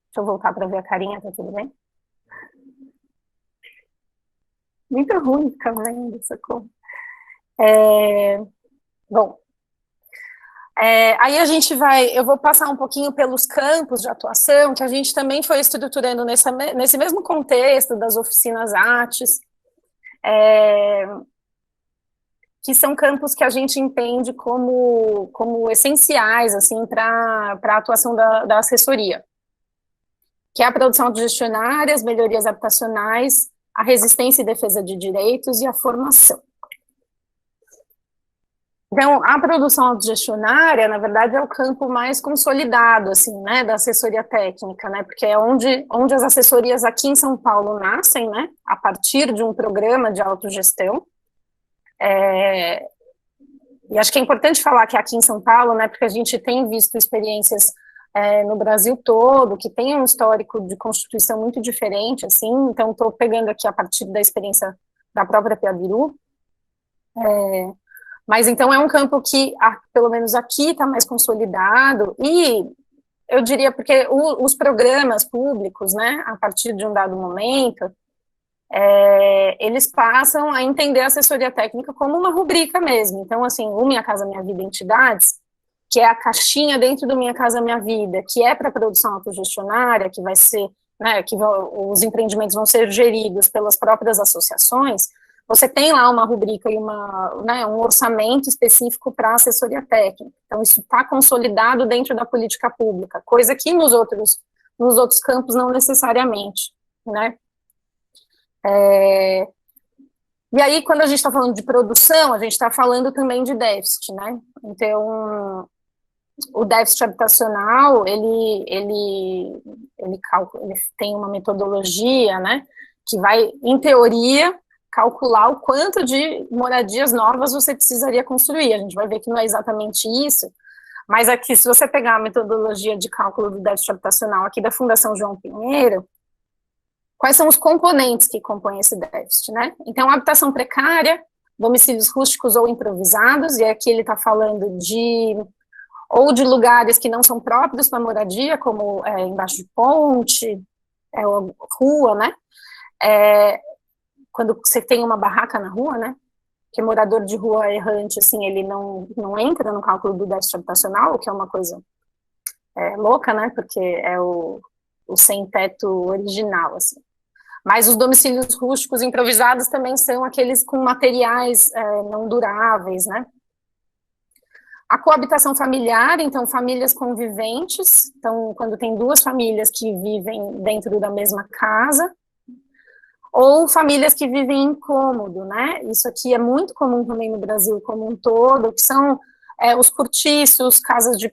Deixa eu voltar para ver a carinha, tá tudo bem? Muito ruim ficar vendo essa coisa. Bom, aí eu vou passar um pouquinho pelos campos de atuação, que a gente também foi estruturando nesse mesmo contexto das oficinas artes, que são campos que a gente entende como essenciais, assim, para a atuação da assessoria, que é a produção autogestionária, as melhorias habitacionais, a resistência e defesa de direitos e a formação. Então, a produção autogestionária, na verdade, é o campo mais consolidado, assim, né, da assessoria técnica, né, porque é onde as assessorias aqui em São Paulo nascem, né, a partir de um programa de autogestão. E acho que é importante falar que aqui em São Paulo, né, porque a gente tem visto experiências no Brasil todo, que tem um histórico de constituição muito diferente, assim, então estou pegando aqui a partir da experiência da própria Piabiru, mas então é um campo que, pelo menos aqui, está mais consolidado, e eu diria porque os programas públicos, né, a partir de um dado momento, eles passam a entender a assessoria técnica como uma rubrica mesmo. Então, assim, o Minha Casa Minha Vida Entidades, que é a caixinha dentro do Minha Casa Minha Vida, que é para produção autogestionária, que vai ser, né, os empreendimentos vão ser geridos pelas próprias associações, você tem lá uma rubrica e um orçamento específico para assessoria técnica. Então, isso está consolidado dentro da política pública, coisa que nos outros campos não necessariamente, né? E aí, quando a gente está falando de produção, a gente está falando também de déficit, né? Então, o déficit habitacional, ele tem uma metodologia, né, que vai, em teoria, calcular o quanto de moradias novas você precisaria construir. A gente vai ver que não é exatamente isso, mas aqui, se você pegar a metodologia de cálculo do déficit habitacional aqui da Fundação João Pinheiro, quais são os componentes que compõem esse déficit, né? Então, habitação precária, domicílios rústicos ou improvisados, e aqui ele está falando de lugares que não são próprios para moradia, como embaixo de ponte, rua, né? Quando você tem uma barraca na rua, né? Que morador de rua errante, assim, ele não entra no cálculo do déficit habitacional, o que é uma coisa louca, né? Porque é o sem-teto original, assim. Mas os domicílios rústicos improvisados também são aqueles com materiais não duráveis, né? A coabitação familiar, então, famílias conviventes, então, quando tem duas famílias que vivem dentro da mesma casa, ou famílias que vivem em cômodo, né? Isso aqui é muito comum também no Brasil como um todo, que são os cortiços, casas de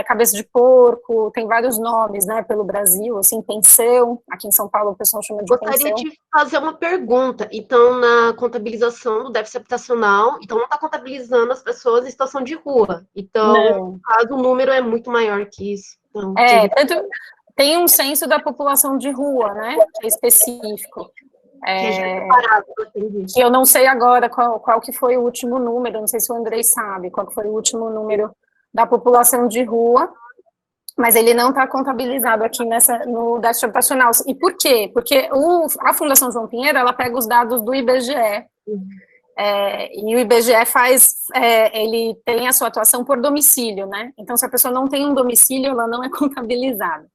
cabeça de porco, tem vários nomes, né, pelo Brasil, assim, pensão, aqui em São Paulo o pessoal chama de pensão. Gostaria de fazer uma pergunta, então, na contabilização do déficit habitacional, então não está contabilizando as pessoas em situação de rua, então, no caso, o número é muito maior que isso. Então, tanto tem um censo da população de rua, né, que é específico. Que eu não sei agora qual que foi o último número, não sei se o Andrei sabe qual que foi o último número da população de rua, mas ele não está contabilizado aqui no déficit habitacional. E por quê? Porque a Fundação João Pinheiro, ela pega os dados do IBGE, e o IBGE ele tem a sua atuação por domicílio, né? Então, se a pessoa não tem um domicílio, ela não é contabilizada.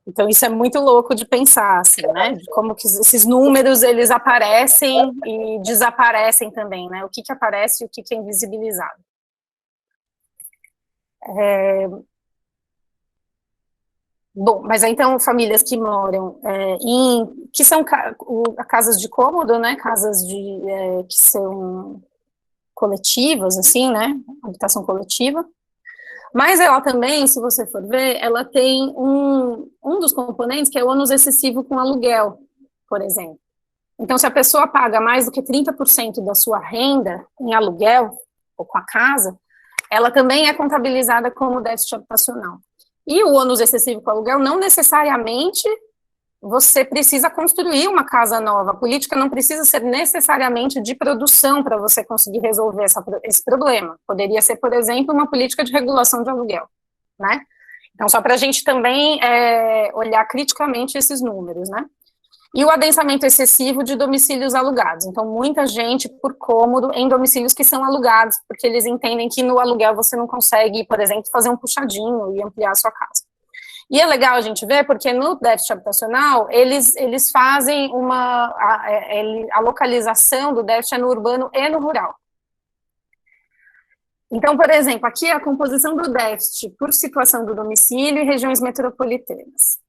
Então, isso é muito louco de pensar, assim, né, de como que esses números, eles aparecem e desaparecem também, né, o que aparece e o que é invisibilizado. Bom, mas então, famílias que moram que são casas de cômodo, né, casas que são coletivas, assim, né, habitação coletiva. Mas ela também, se você for ver, ela tem um dos componentes que é o ônus excessivo com aluguel, por exemplo. Então, se a pessoa paga mais do que 30% da sua renda em aluguel, ou com a casa, ela também é contabilizada como déficit habitacional. E o ônus excessivo com aluguel, não necessariamente você precisa construir uma casa nova. A política não precisa ser necessariamente de produção para você conseguir resolver esse problema. Poderia ser, por exemplo, uma política de regulação de aluguel, né? Então, só para a gente também olhar criticamente esses números, né? E o adensamento excessivo de domicílios alugados. Então, muita gente por cômodo em domicílios que são alugados, porque eles entendem que no aluguel você não consegue, por exemplo, fazer um puxadinho e ampliar a sua casa. E é legal a gente ver, porque no déficit habitacional, eles fazem a localização do déficit é no urbano e no rural. Então, por exemplo, aqui é a composição do déficit por situação do domicílio e regiões metropolitanas.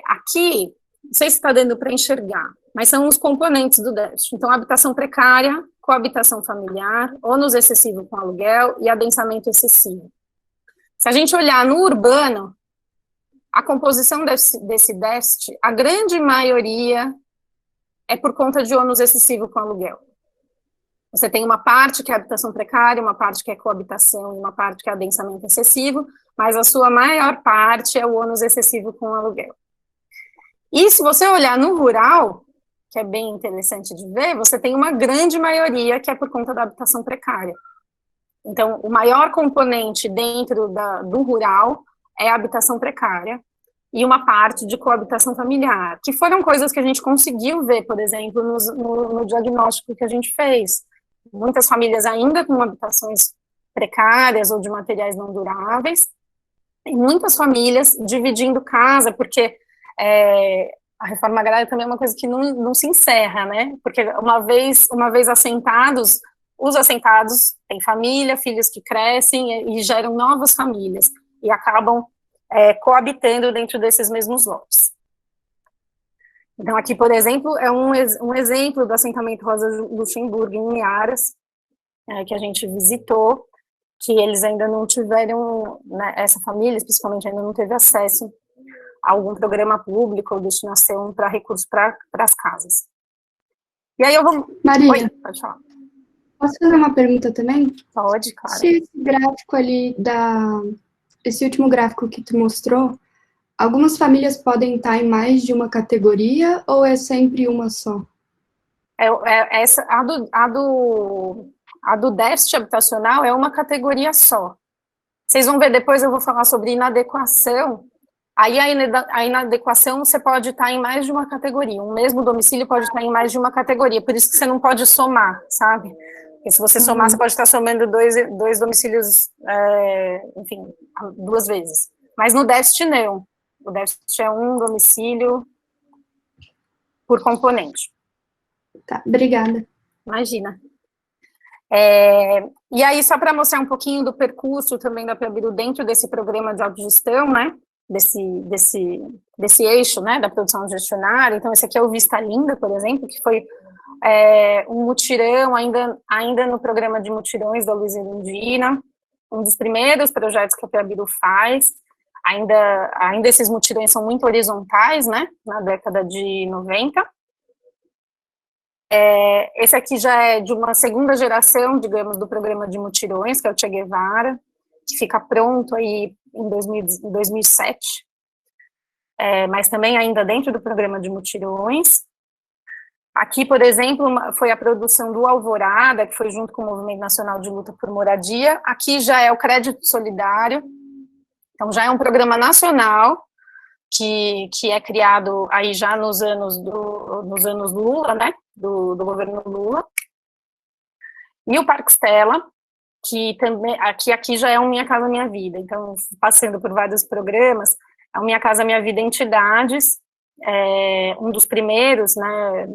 Aqui, não sei se está dando para enxergar, mas são os componentes do déficit. Então, habitação precária, coabitação familiar, ônus excessivo com aluguel e adensamento excessivo. Se a gente olhar no urbano, a composição desse déficit, a grande maioria é por conta de ônus excessivo com aluguel. Você tem uma parte que é habitação precária, uma parte que é coabitação e uma parte que é adensamento excessivo, mas a sua maior parte é o ônus excessivo com o aluguel. E se você olhar no rural, que é bem interessante de ver, você tem uma grande maioria que é por conta da habitação precária. Então, o maior componente dentro do rural é a habitação precária e uma parte de coabitação familiar, que foram coisas que a gente conseguiu ver, por exemplo, no diagnóstico que a gente fez. Muitas famílias ainda com habitações precárias ou de materiais não duráveis, e muitas famílias dividindo casa, porque a reforma agrária também é uma coisa que não se encerra, né? Porque uma vez assentados, os assentados têm família, filhos que crescem e geram novas famílias, e acabam coabitando dentro desses mesmos lotes. Então, aqui, por exemplo, é um exemplo do assentamento Rosa Luxemburgo, em Iaras, que a gente visitou, que eles ainda não tiveram, né, essa família, especificamente, ainda não teve acesso a algum programa público ou destinação para recursos para as casas. E aí eu vou... Maria, Oi, pode falar. Posso fazer uma pergunta também? Pode, claro. Se esse gráfico ali esse último gráfico que tu mostrou, algumas famílias podem estar em mais de uma categoria ou é sempre uma só? A do déficit habitacional é uma categoria só. Vocês vão ver depois, eu vou falar sobre inadequação. Aí a inadequação você pode estar em mais de uma categoria. Um mesmo domicílio pode estar em mais de uma categoria. Por isso que você não pode somar, sabe? Porque se você somar, você pode estar somando dois domicílios, enfim, 2 vezes. Mas no déficit, não. O déficit é um domicílio por componente. Tá, obrigada. Imagina. E aí, só para mostrar um pouquinho do percurso também da Piabiru dentro desse programa de autogestão, né? Desse eixo, né, da produção gestionária. Então, esse aqui é o Vista Linda, por exemplo, que foi um mutirão, ainda no programa de mutirões da Luiza Erundina, um dos primeiros projetos que a Piabiru faz. Ainda esses mutirões são muito horizontais, né, na década de 90. Esse aqui já é de uma segunda geração, digamos, do programa de mutirões, que é o Che Guevara, que fica pronto aí em 2007, mas também ainda dentro do programa de mutirões. Aqui, por exemplo, foi a produção do Alvorada, que foi junto com o Movimento Nacional de Luta por Moradia. Aqui já é o Crédito Solidário, então já é um programa nacional, que é criado aí já nos anos Lula, né, do governo Lula. E o Parque Stella, que também, aqui já é o Minha Casa Minha Vida, então, passando por vários programas, é o Minha Casa Minha Vida Entidades, um dos primeiros, né,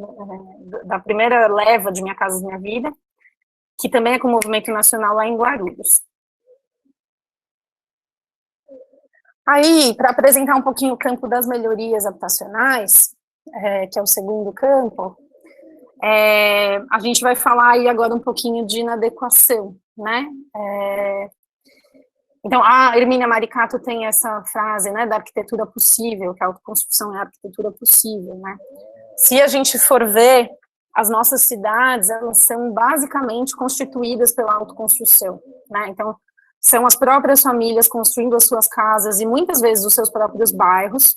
da primeira leva de Minha Casa Minha Vida, que também é com o Movimento Nacional lá em Guarulhos. Aí, para apresentar um pouquinho o campo das melhorias habitacionais, que é o segundo campo, a gente vai falar aí agora um pouquinho de inadequação, né? Então, a Hermínia Maricato tem essa frase, né, da arquitetura possível, que a autoconstrução é a arquitetura possível, né? Se a gente for ver, as nossas cidades, elas são basicamente constituídas pela autoconstrução, né? Então, são as próprias famílias construindo as suas casas e muitas vezes os seus próprios bairros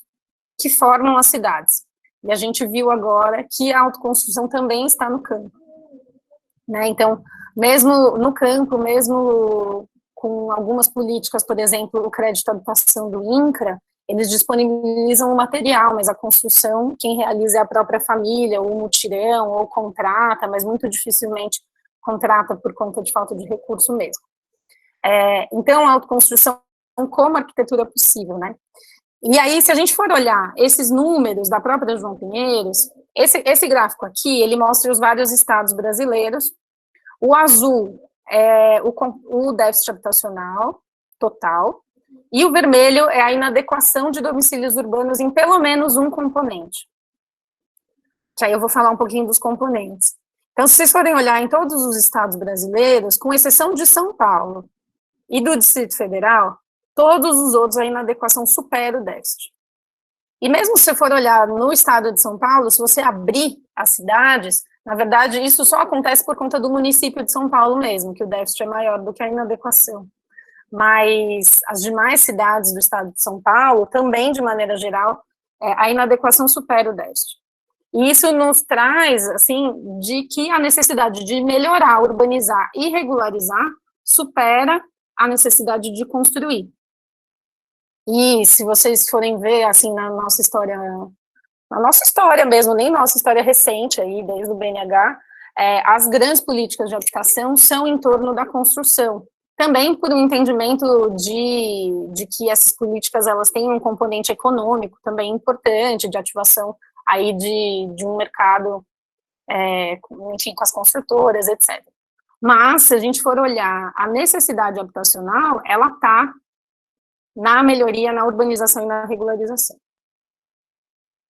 que formam as cidades. E a gente viu agora que a autoconstrução também está no campo, né? Então, mesmo no campo, mesmo com algumas políticas, por exemplo, o crédito à habitação do INCRA, eles disponibilizam o material, mas a construção, quem realiza é a própria família, ou mutirão, ou contrata, mas muito dificilmente contrata por conta de falta de recurso mesmo. Então, a autoconstrução como arquitetura possível, né? E aí, se a gente for olhar esses números da própria João Pinheiros, esse gráfico aqui, ele mostra os vários estados brasileiros. O azul é o déficit habitacional total, e o vermelho é a inadequação de domicílios urbanos em pelo menos um componente. Que aí eu vou falar um pouquinho dos componentes. Então, se vocês forem olhar em todos os estados brasileiros, com exceção de São Paulo e do Distrito Federal, todos os outros a inadequação supera o déficit. E mesmo se você for olhar no estado de São Paulo, se você abrir as cidades, na verdade, isso só acontece por conta do município de São Paulo mesmo, que o déficit é maior do que a inadequação. mas as demais cidades do estado de São Paulo, também, de maneira geral, a inadequação supera o déficit. E isso nos traz, assim, de que a necessidade de melhorar, urbanizar e regularizar supera a necessidade de construir. E se vocês forem ver, assim, na nossa história mesmo, nem nossa história recente aí, desde o BNH, as grandes políticas de habitação são em torno da construção. Também por um entendimento de que essas políticas, elas têm um componente econômico também importante, de ativação aí de um mercado, enfim, com as construtoras, etc. Mas, se a gente for olhar a necessidade habitacional, ela está na melhoria, na urbanização e na regularização.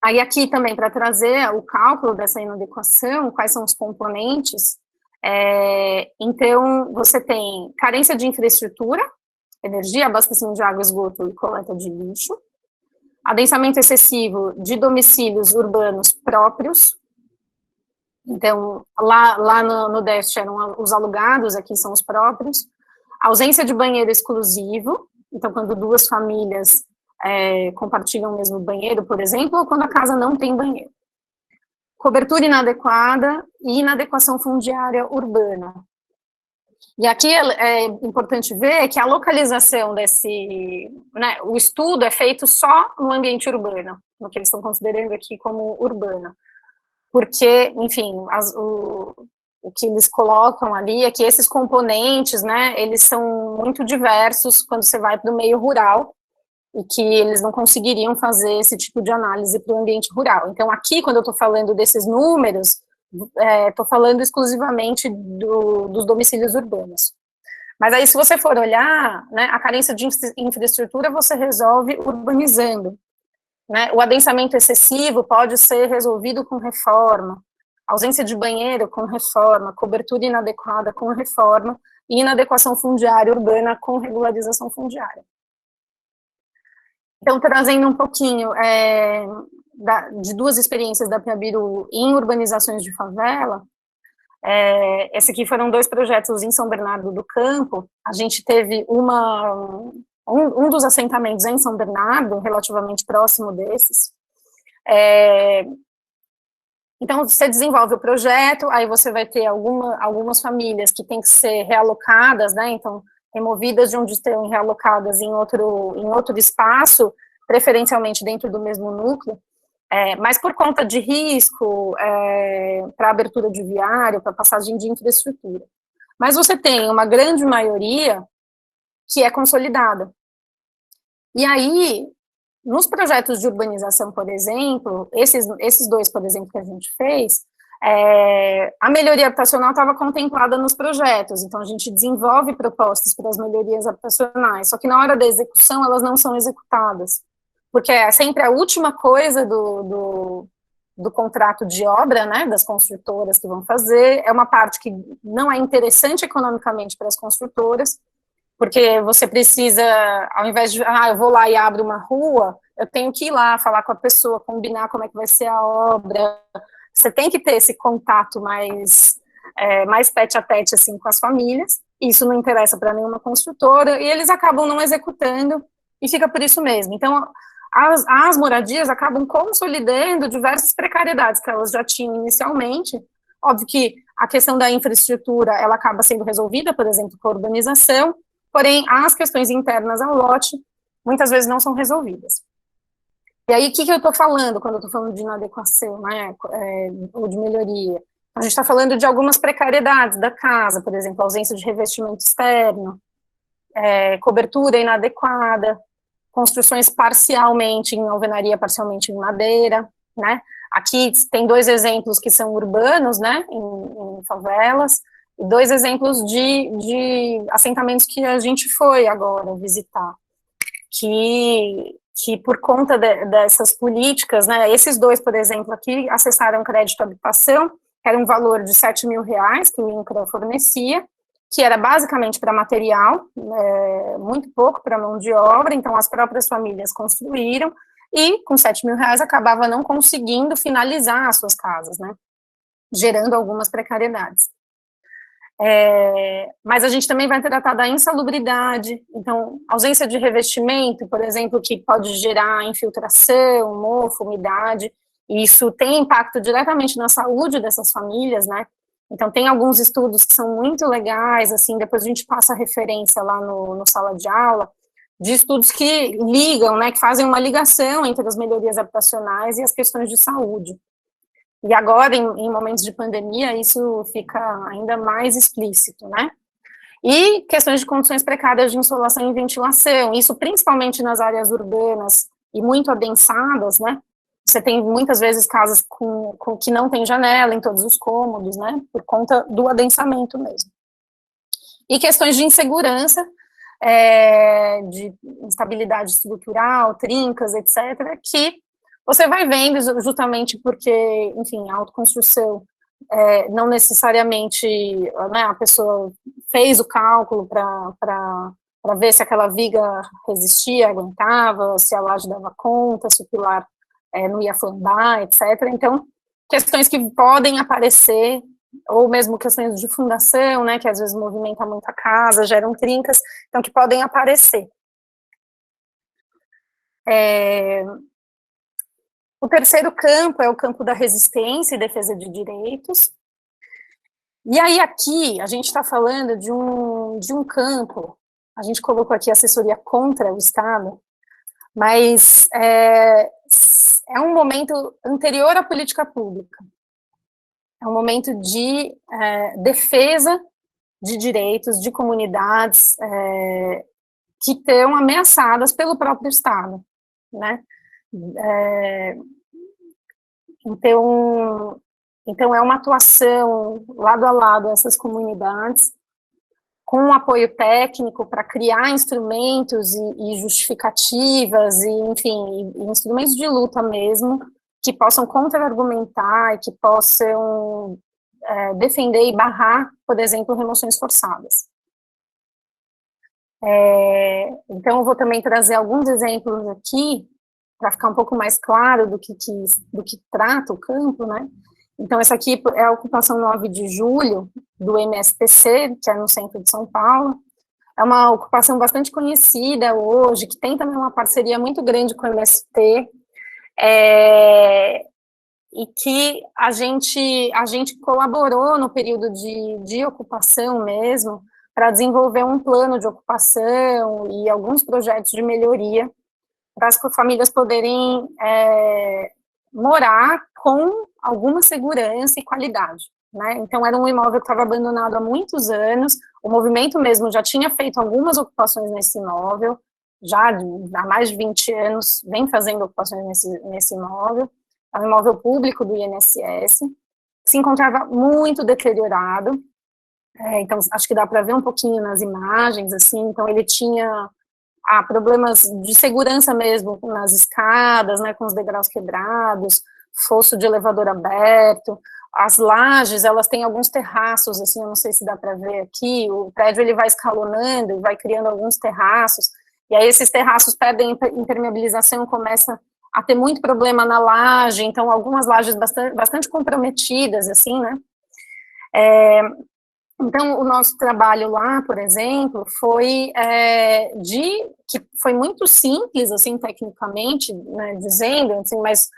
Aí aqui também, para trazer o cálculo dessa inadequação, quais são os componentes, então, você tem carência de infraestrutura, energia, abastecimento de água, esgoto e coleta de lixo, adensamento excessivo de domicílios urbanos próprios, então, lá no déficit eram os alugados, aqui são os próprios, ausência de banheiro exclusivo, então, quando duas famílias compartilham o mesmo banheiro, por exemplo, ou quando a casa não tem banheiro. Cobertura inadequada e inadequação fundiária urbana. E aqui é importante ver que a localização né, o estudo é feito só no ambiente urbano, no que eles estão considerando aqui como urbano. Porque, enfim, o que eles colocam ali é que esses componentes, né, eles são muito diversos quando você vai para o meio rural, e que eles não conseguiriam fazer esse tipo de análise para o ambiente rural. Então, aqui, quando eu estou falando desses números, estou falando exclusivamente dos domicílios urbanos. Mas aí, se você for olhar, né, a carência de infraestrutura, você resolve urbanizando. Né? O adensamento excessivo pode ser resolvido com reforma, ausência de banheiro com reforma, cobertura inadequada com reforma, e inadequação fundiária urbana com regularização fundiária. Então, trazendo um pouquinho de duas experiências da Piabiru em urbanizações de favela, esse aqui foram 2 projetos em São Bernardo do Campo. A gente teve um dos assentamentos em São Bernardo, relativamente próximo desses. Então, você desenvolve o projeto, aí você vai ter algumas famílias que têm que ser realocadas, né, então, removidas de onde estão e realocadas em outro espaço, preferencialmente dentro do mesmo núcleo, mas por conta de risco, para abertura de viário, para passagem de infraestrutura. Mas você tem uma grande maioria que é consolidada. E aí, nos projetos de urbanização, por exemplo, esses 2, por exemplo, que a gente fez, a melhoria habitacional estava contemplada nos projetos, então a gente desenvolve propostas para as melhorias habitacionais, só que na hora da execução elas não são executadas, porque é sempre a última coisa do contrato de obra, né, das construtoras que vão fazer, é uma parte que não é interessante economicamente para as construtoras, porque você precisa, ao invés de, eu vou lá e abro uma rua, eu tenho que ir lá, falar com a pessoa, combinar como é que vai ser a obra. Você tem que ter esse contato mais tete a tete, assim, com as famílias. Isso não interessa para nenhuma construtora, e eles acabam não executando, e fica por isso mesmo. Então, as moradias acabam consolidando diversas precariedades que elas já tinham inicialmente. Óbvio que a questão da infraestrutura, ela acaba sendo resolvida, por exemplo, com a urbanização, porém, as questões internas ao lote, muitas vezes não são resolvidas. E aí, o que eu estou falando quando eu estou falando de inadequação, né, ou de melhoria? A gente está falando de algumas precariedades da casa, por exemplo, ausência de revestimento externo, cobertura inadequada, construções parcialmente em alvenaria, parcialmente em madeira, né? Aqui tem 2 exemplos que são urbanos, né, em favelas, e 2 exemplos de assentamentos que a gente foi agora visitar, que por conta dessas políticas, né, esses 2, por exemplo, aqui acessaram crédito à habitação, que era um valor de R$7.000 que o INCRA fornecia, que era basicamente para material, muito pouco para mão de obra, então as próprias famílias construíram, e com R$7.000 acabava não conseguindo finalizar as suas casas, né, gerando algumas precariedades. Mas a gente também vai tratar da insalubridade, então, ausência de revestimento, por exemplo, que pode gerar infiltração, mofo, umidade, e isso tem impacto diretamente na saúde dessas famílias, né? Então, tem alguns estudos que são muito legais, assim, depois a gente passa a referência lá no sala de aula, de estudos que ligam, né, que fazem uma ligação entre as melhorias habitacionais e as questões de saúde. E agora, em momentos de pandemia, isso fica ainda mais explícito, né? E questões de condições precárias de insolação e ventilação, isso principalmente nas áreas urbanas e muito adensadas, né? Você tem muitas vezes casas com que não tem janela em todos os cômodos, né? Por conta do adensamento mesmo. E questões de insegurança, de instabilidade estrutural, trincas, etc., que você vai vendo justamente porque, enfim, a autoconstrução não necessariamente, né, a pessoa fez o cálculo para ver se aquela viga resistia, aguentava, se a laje dava conta, se o pilar não ia flambar, etc. Então, questões que podem aparecer, ou mesmo questões de fundação, né, que às vezes movimenta muito a casa, geram trincas, então que podem aparecer. O terceiro campo é o campo da resistência e defesa de direitos. E aí aqui a gente está falando de um campo, a gente colocou aqui assessoria contra o Estado, mas é um momento anterior à política pública. É um momento de defesa de direitos de comunidades que estão ameaçadas pelo próprio Estado, né? Então é uma atuação lado a lado essas comunidades, com um apoio técnico para criar instrumentos e justificativas, e, enfim, instrumentos de luta mesmo, que possam contra-argumentar e que possam defender e barrar, por exemplo, remoções forçadas. Então, eu vou também trazer alguns exemplos aqui, para ficar um pouco mais claro do que trata o campo, né? Então, essa aqui é a ocupação 9 de julho, do MSPC, que é no centro de São Paulo. É uma ocupação bastante conhecida hoje, que tem também uma parceria muito grande com o MST, e que a gente colaborou no período de ocupação mesmo, para desenvolver um plano de ocupação e alguns projetos de melhoria, para as famílias poderem morar com alguma segurança e qualidade, né? Então, era um imóvel que estava abandonado há muitos anos, o movimento mesmo já tinha feito algumas ocupações nesse imóvel, já há mais de 20 anos vem fazendo ocupações nesse imóvel, é um imóvel público do INSS, que se encontrava muito deteriorado, então, acho que dá para ver um pouquinho nas imagens, assim, então ele tinha problemas de segurança mesmo nas escadas, né, com os degraus quebrados, fosso de elevador aberto, as lajes, elas têm alguns terraços, assim, eu não sei se dá para ver aqui, o prédio ele vai escalonando e vai criando alguns terraços, e aí esses terraços perdem impermeabilização, começa a ter muito problema na laje, então algumas lajes bastante comprometidas, assim, né. Então, o nosso trabalho lá, por exemplo, foi que foi muito simples, assim, tecnicamente, né, dizendo, assim, mas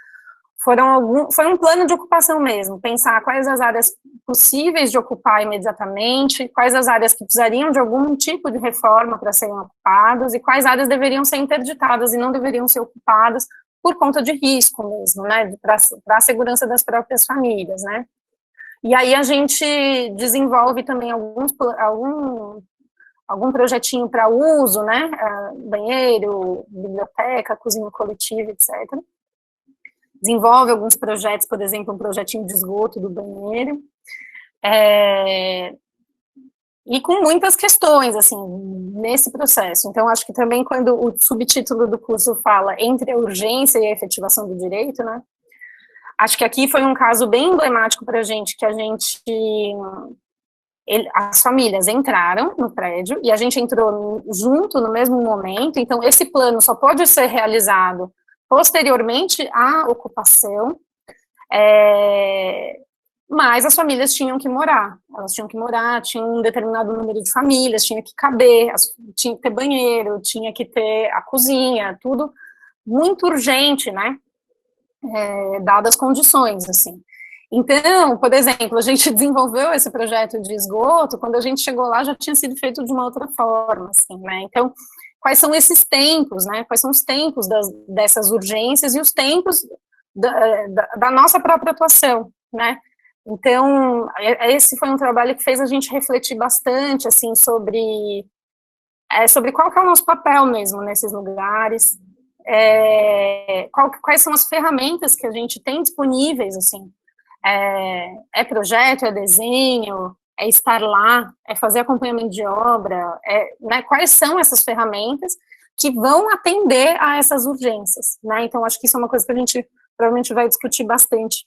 foi um plano de ocupação mesmo, pensar quais as áreas possíveis de ocupar imediatamente, quais as áreas que precisariam de algum tipo de reforma para serem ocupadas, e quais áreas deveriam ser interditadas e não deveriam ser ocupadas por conta de risco mesmo, né, para a segurança das próprias famílias, né. E aí a gente desenvolve também algum projetinho para uso, né, banheiro, biblioteca, cozinha coletiva, etc. Desenvolve alguns projetos, por exemplo, um projetinho de esgoto do banheiro, e com muitas questões, assim, nesse processo. Então, acho que também quando o subtítulo do curso fala entre a urgência e a efetivação do direito, né, acho que aqui foi um caso bem emblemático para a gente, que as famílias entraram no prédio, e a gente entrou junto no mesmo momento, então esse plano só pode ser realizado posteriormente à ocupação, mas as famílias tinham que morar, tinha um determinado número de famílias, tinha que caber, tinha que ter banheiro, tinha que ter a cozinha, tudo muito urgente, né, dadas as condições, assim. Então, por exemplo, a gente desenvolveu esse projeto de esgoto, quando a gente chegou lá já tinha sido feito de uma outra forma, assim, né, então, quais são esses tempos, né, quais são os tempos dessas urgências e os tempos da nossa própria atuação, né. Então, esse foi um trabalho que fez a gente refletir bastante, assim, sobre qual que é o nosso papel mesmo nesses lugares, quais são as ferramentas que a gente tem disponíveis, assim, projeto, é desenho, é estar lá, é fazer acompanhamento de obra, né, quais são essas ferramentas que vão atender a essas urgências, né, então acho que isso é uma coisa que a gente provavelmente vai discutir bastante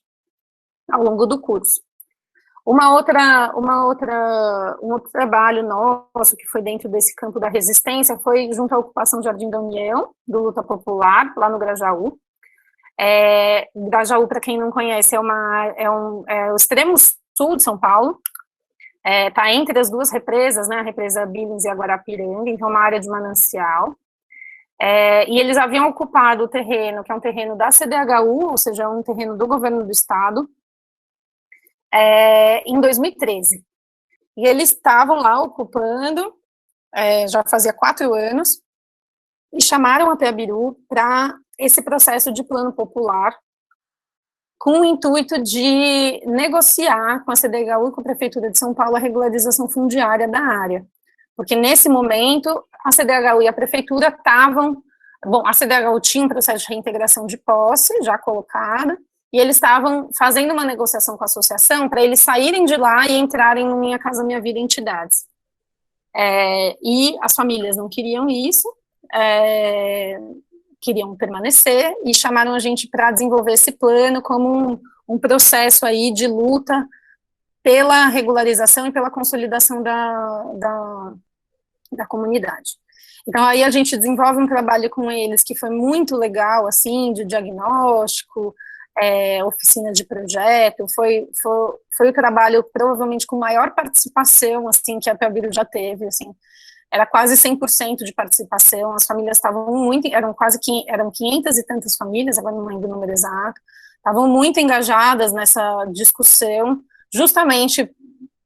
ao longo do curso. Um outro trabalho nosso, que foi dentro desse campo da resistência, foi junto à ocupação Jardim da União, do Luta Popular, lá no Grajaú. Grajaú, para quem não conhece, é o extremo sul de São Paulo, está entre as duas represas, né, a represa Billings e a Guarapiranga, então uma área de manancial. E eles haviam ocupado o terreno, que é um terreno da CDHU, ou seja, um terreno do governo do estado, em 2013. E eles estavam lá ocupando, já fazia 4 anos, e chamaram a Peabiru para esse processo de plano popular, com o intuito de negociar com a CDHU e com a Prefeitura de São Paulo a regularização fundiária da área. Porque nesse momento, a CDHU e a Prefeitura estavam... Bom, a CDHU tinha um processo de reintegração de posse já colocado, e eles estavam fazendo uma negociação com a associação para eles saírem de lá e entrarem no Minha Casa Minha Vida entidades. E as famílias não queriam isso, queriam permanecer, e chamaram a gente para desenvolver esse plano como um processo aí de luta pela regularização e pela consolidação da comunidade. Então, aí a gente desenvolve um trabalho com eles que foi muito legal, assim, de diagnóstico, oficina de projeto, foi o trabalho provavelmente com maior participação, assim, que a Peabiru já teve, assim, era quase 100% de participação, as famílias estavam eram 500 e tantas famílias, agora não lembro o número exato, estavam muito engajadas nessa discussão, justamente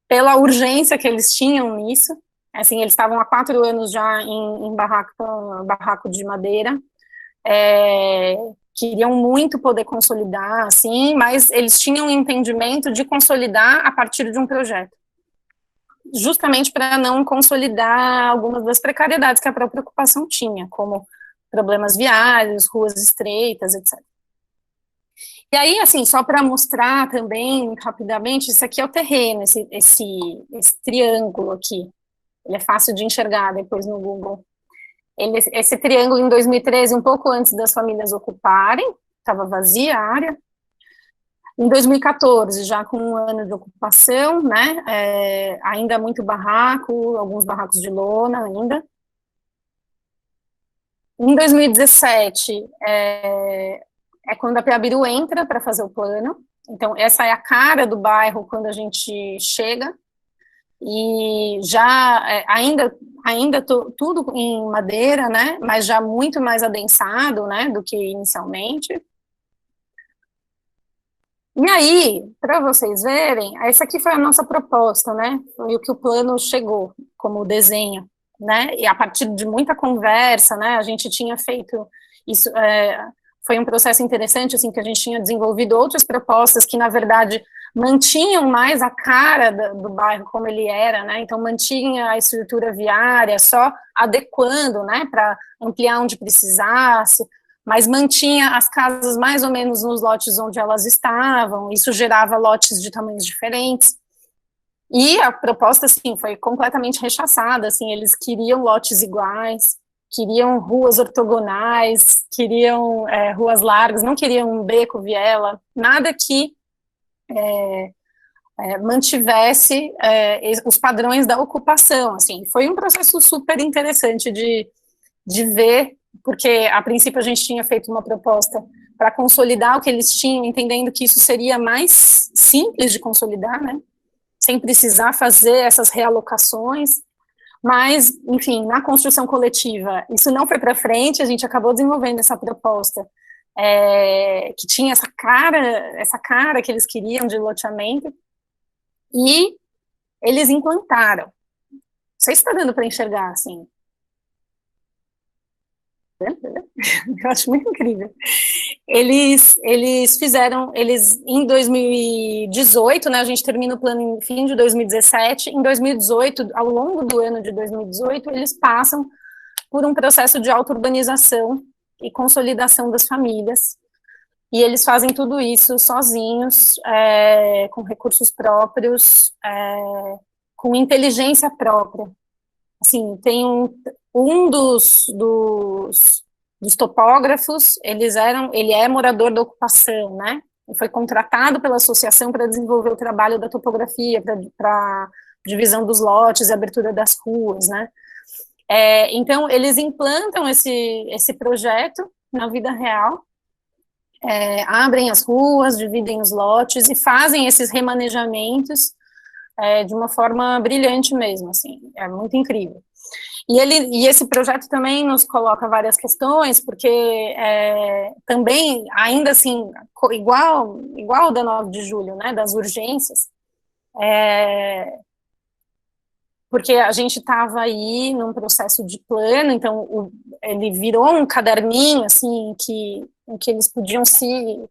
pela urgência que eles tinham nisso, assim, eles estavam há 4 anos já em barraco de madeira, queriam muito poder consolidar, assim, mas eles tinham um entendimento de consolidar a partir de um projeto, justamente para não consolidar algumas das precariedades que a própria ocupação tinha, como problemas viários, ruas estreitas, etc. E aí, assim, só para mostrar também, muito rapidamente, isso aqui é o terreno, esse triângulo aqui, ele é fácil de enxergar depois no Google. Esse triângulo, em 2013, um pouco antes das famílias ocuparem, estava vazia a área. Em 2014, já com 1 ano de ocupação, né, ainda muito barraco, alguns barracos de lona ainda. Em 2017, quando a Peabiru entra para fazer o plano. Então, essa é a cara do bairro quando a gente chega. E já, ainda tudo em madeira, né, mas já muito mais adensado, né, do que inicialmente. E aí, para vocês verem, essa aqui foi a nossa proposta, né, foi o que o plano chegou, como desenho, né, e a partir de muita conversa, né, a gente tinha feito isso, foi um processo interessante, assim, que a gente tinha desenvolvido outras propostas que, na verdade, mantinham mais a cara do bairro como ele era, né, então mantinha a estrutura viária, só adequando, né, para ampliar onde precisasse, mas mantinha as casas mais ou menos nos lotes onde elas estavam, isso gerava lotes de tamanhos diferentes, e a proposta, assim, foi completamente rechaçada, assim, eles queriam lotes iguais, queriam ruas ortogonais, queriam ruas largas, não queriam um beco, viela, nada que mantivesse os padrões da ocupação, assim, foi um processo super interessante de ver, porque a princípio a gente tinha feito uma proposta para consolidar o que eles tinham, entendendo que isso seria mais simples de consolidar, né, sem precisar fazer essas realocações. Mas, enfim, na construção coletiva, isso não foi para frente, a gente acabou desenvolvendo essa proposta, que tinha essa cara que eles queriam de loteamento, e eles implantaram. Não sei se está dando para enxergar, assim. Eu acho muito incrível. Eles fizeram, em 2018, né, a gente termina o plano em fim de 2017, em 2018, ao longo do ano de 2018, eles passam por um processo de auto-urbanização e consolidação das famílias, e eles fazem tudo isso sozinhos, com recursos próprios, com inteligência própria. Assim, tem um dos topógrafos, ele é morador da ocupação, né? Ele foi contratado pela associação para desenvolver o trabalho da topografia, para divisão dos lotes e abertura das ruas, né? Então, eles implantam esse projeto na vida real, abrem as ruas, dividem os lotes e fazem esses remanejamentos de uma forma brilhante mesmo, assim, é muito incrível. E esse projeto também nos coloca várias questões, porque também, ainda assim, igual o da 9 de julho, né, das urgências, porque a gente estava aí num processo de plano, então ele virou um caderninho, assim, em que eles podiam se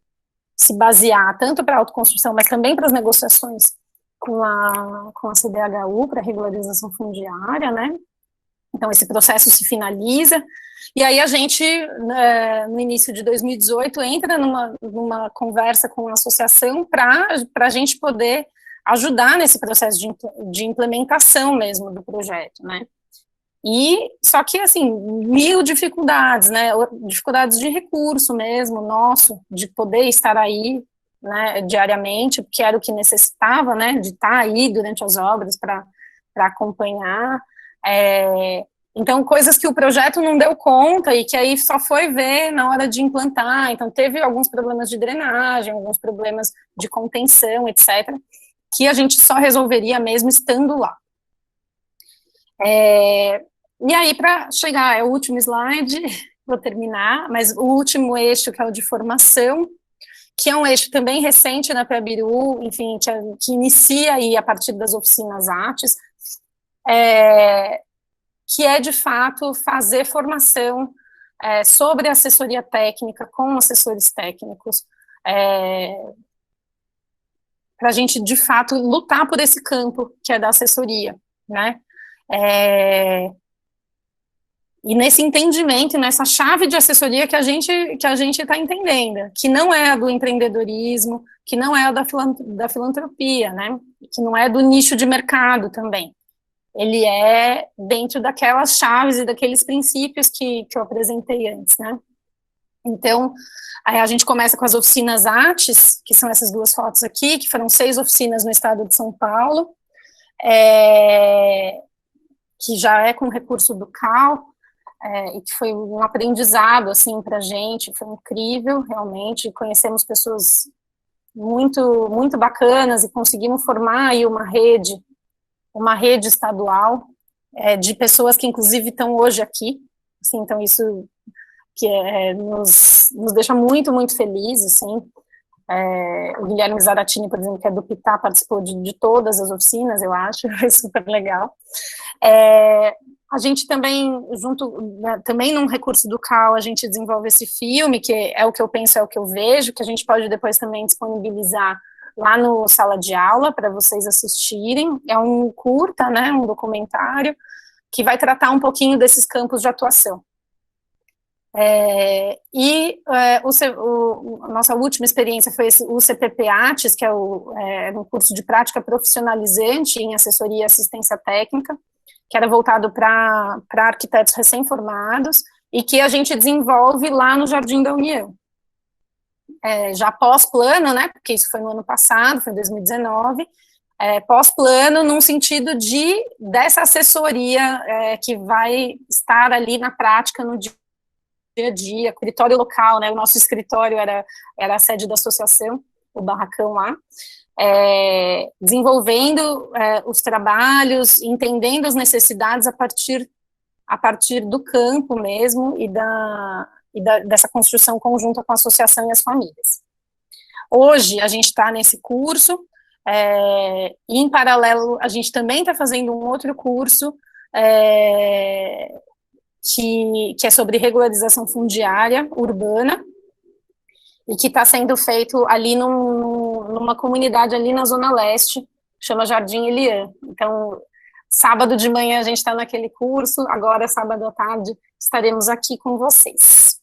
basear, tanto para a autoconstrução, mas também para as negociações com a CDHU, para a regularização fundiária, né? Então, esse processo se finaliza, e aí a gente, no início de 2018, entra numa conversa com a associação para a gente poder ajudar nesse processo de implementação mesmo do projeto, né? E, só que, assim, 1000 dificuldades, né? Dificuldades de recurso mesmo, nosso, de poder estar aí, né, diariamente, porque era o que necessitava, né, de estar aí durante as obras para acompanhar. Então, coisas que o projeto não deu conta e que aí só foi ver na hora de implantar. Então, teve alguns problemas de drenagem, alguns problemas de contenção, etc., que a gente só resolveria mesmo estando lá. E aí, para chegar, é o último slide, vou terminar, mas o último eixo, que é o de formação, que é um eixo também recente na PEABIRU, enfim, que inicia aí a partir das oficinas ATES, que é, de fato, fazer formação sobre assessoria técnica, com assessores técnicos, para a gente, de fato, lutar por esse campo, que é da assessoria, né? E nesse entendimento, nessa chave de assessoria que a gente está entendendo, que não é a do empreendedorismo, que não é a da filantropia, né? Que não é do nicho de mercado também. Ele é dentro daquelas chaves e daqueles princípios que eu apresentei antes, né? Então, aí a gente começa com as oficinas ATES, que são essas duas fotos aqui, que foram 6 oficinas no estado de São Paulo, que já é com recurso do CAL, e que foi um aprendizado, assim, para a gente, foi incrível, realmente, conhecemos pessoas muito, muito bacanas e conseguimos formar aí uma rede estadual, de pessoas que, inclusive, estão hoje aqui, assim, então isso que nos deixa muito, muito felizes, assim. O Guilherme Zaratini, por exemplo, que é do PITá, participou de todas as oficinas, eu acho, foi super legal. A gente também, também num recurso do CAL, a gente desenvolve esse filme, que é o que eu penso, é o que eu vejo, que a gente pode depois também disponibilizar lá no Sala de Aula, para vocês assistirem. É um curta, né, um documentário, que vai tratar um pouquinho desses campos de atuação. A nossa última experiência foi o CPP ATES, que é um curso de prática profissionalizante em assessoria e assistência técnica, que era voltado para arquitetos recém-formados, e que a gente desenvolve lá no Jardim da União. Já pós-plano, né, porque isso foi no ano passado, foi em 2019, pós-plano num sentido dessa assessoria que vai estar ali na prática no dia dia a dia, escritório local, né, o nosso escritório era a sede da associação, o barracão lá, desenvolvendo os trabalhos, entendendo as necessidades a partir do campo mesmo dessa construção conjunta com a associação e as famílias. Hoje a gente está nesse curso, e em paralelo a gente também está fazendo um outro curso que é sobre regularização fundiária urbana, e que está sendo feito ali numa comunidade ali na Zona Leste, chama Jardim Elian. Então, sábado de manhã a gente está naquele curso, agora sábado à tarde estaremos aqui com vocês.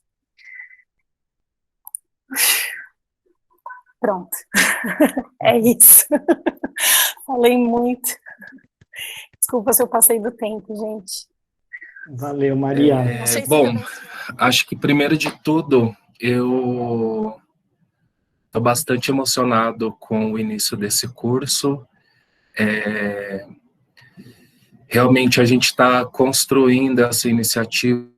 Pronto. É isso. Falei muito. Desculpa se eu passei do tempo, gente. Valeu, Maria. Bom, acho que primeiro de tudo, eu estou bastante emocionado com o início desse curso. Realmente a gente está construindo essa iniciativa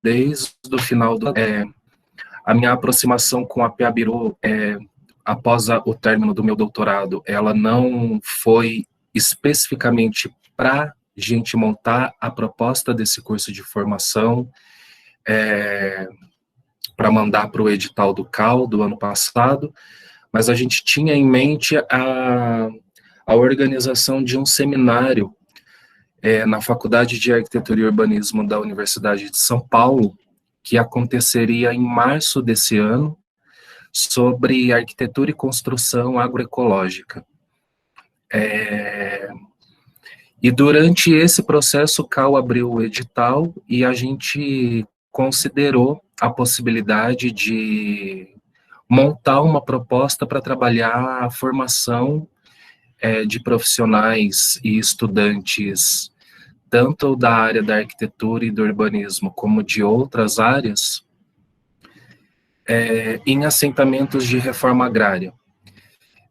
desde o final do... a minha aproximação com a PEABIRU, após o término do meu doutorado, ela não foi especificamente para gente montar a proposta desse curso de formação, para mandar para o edital do CAL do ano passado, mas a gente tinha em mente a organização de um seminário na Faculdade de Arquitetura e Urbanismo da Universidade de São Paulo, que aconteceria em março desse ano, sobre arquitetura e construção agroecológica. E durante esse processo, o CAL abriu o edital e a gente considerou a possibilidade de montar uma proposta para trabalhar a formação de profissionais e estudantes, tanto da área da arquitetura e do urbanismo, como de outras áreas, em assentamentos de reforma agrária.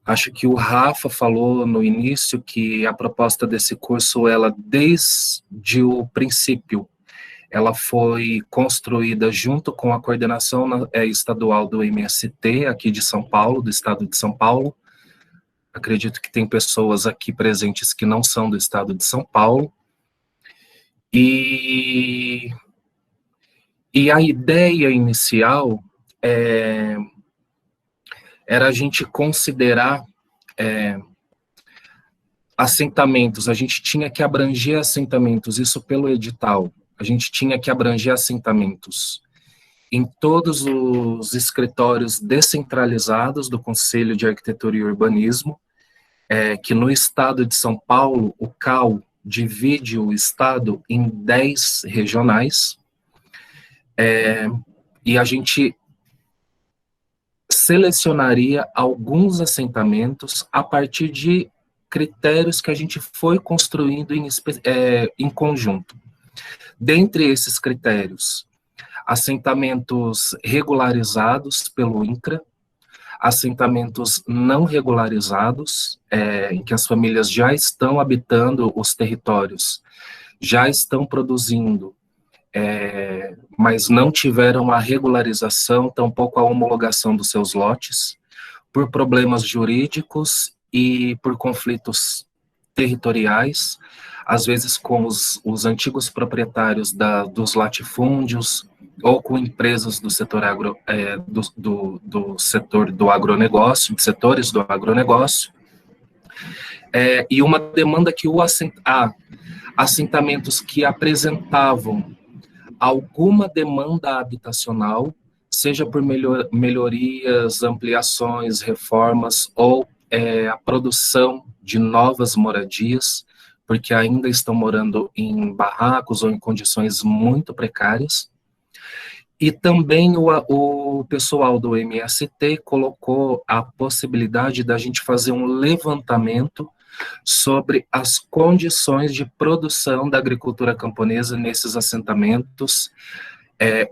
Acho que o Rafa falou no início que a proposta desse curso, ela desde o princípio, ela foi construída junto com a coordenação estadual do MST, aqui de São Paulo, do estado de São Paulo. Acredito que tem pessoas aqui presentes que não são do estado de São Paulo. E a ideia inicial era a gente considerar assentamentos, a gente tinha que abranger assentamentos, isso pelo edital, a gente tinha que abranger assentamentos em todos os escritórios descentralizados do Conselho de Arquitetura e Urbanismo, que no estado de São Paulo, o CAL divide o estado em 10 regionais, e a gente selecionaria alguns assentamentos a partir de critérios que a gente foi construindo em conjunto. Dentre esses critérios, assentamentos regularizados pelo INCRA, assentamentos não regularizados, em que as famílias já estão habitando os territórios, já estão produzindo, mas não tiveram a regularização, tampouco a homologação dos seus lotes, por problemas jurídicos e por conflitos territoriais, às vezes com os antigos proprietários dos latifúndios, ou com empresas do setor do setor do agronegócio, de setores do agronegócio, e uma demanda que assentamentos que apresentavam alguma demanda habitacional, seja por melhorias, ampliações, reformas, ou a produção de novas moradias, porque ainda estão morando em barracos ou em condições muito precárias. E também o pessoal do MST colocou a possibilidade da gente fazer um levantamento sobre as condições de produção da agricultura camponesa nesses assentamentos,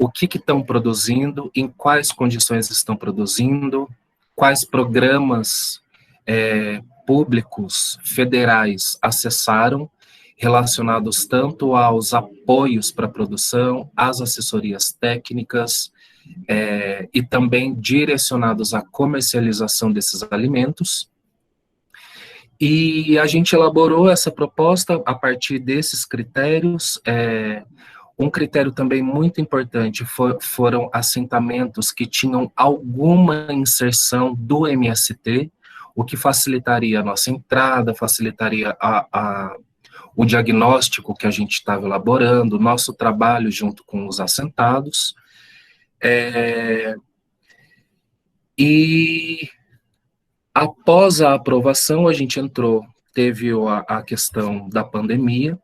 o que estão produzindo, em quais condições estão produzindo, quais programas públicos federais acessaram relacionados tanto aos apoios para a produção, às assessorias técnicas, e também direcionados à comercialização desses alimentos. E a gente elaborou essa proposta a partir desses critérios. Um critério também muito importante foram assentamentos que tinham alguma inserção do MST, o que facilitaria a nossa entrada, facilitaria o diagnóstico que a gente estava elaborando, o nosso trabalho junto com os assentados. E após a aprovação, a gente teve a questão da pandemia,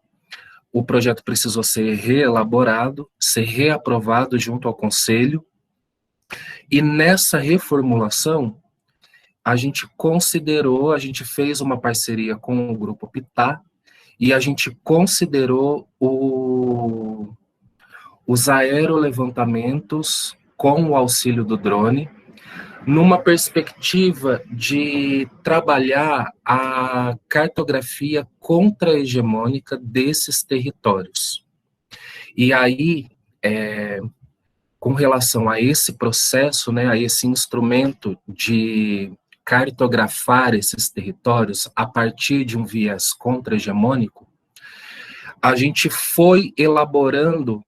o projeto precisou ser reelaborado, ser reaprovado junto ao Conselho, e nessa reformulação, a gente fez uma parceria com o Grupo Pitá, e a gente considerou os aerolevantamentos com o auxílio do drone, numa perspectiva de trabalhar a cartografia contra-hegemônica desses territórios. E aí, com relação a esse processo, né, a esse instrumento de cartografar esses territórios a partir de um viés contra-hegemônico, a gente foi elaborando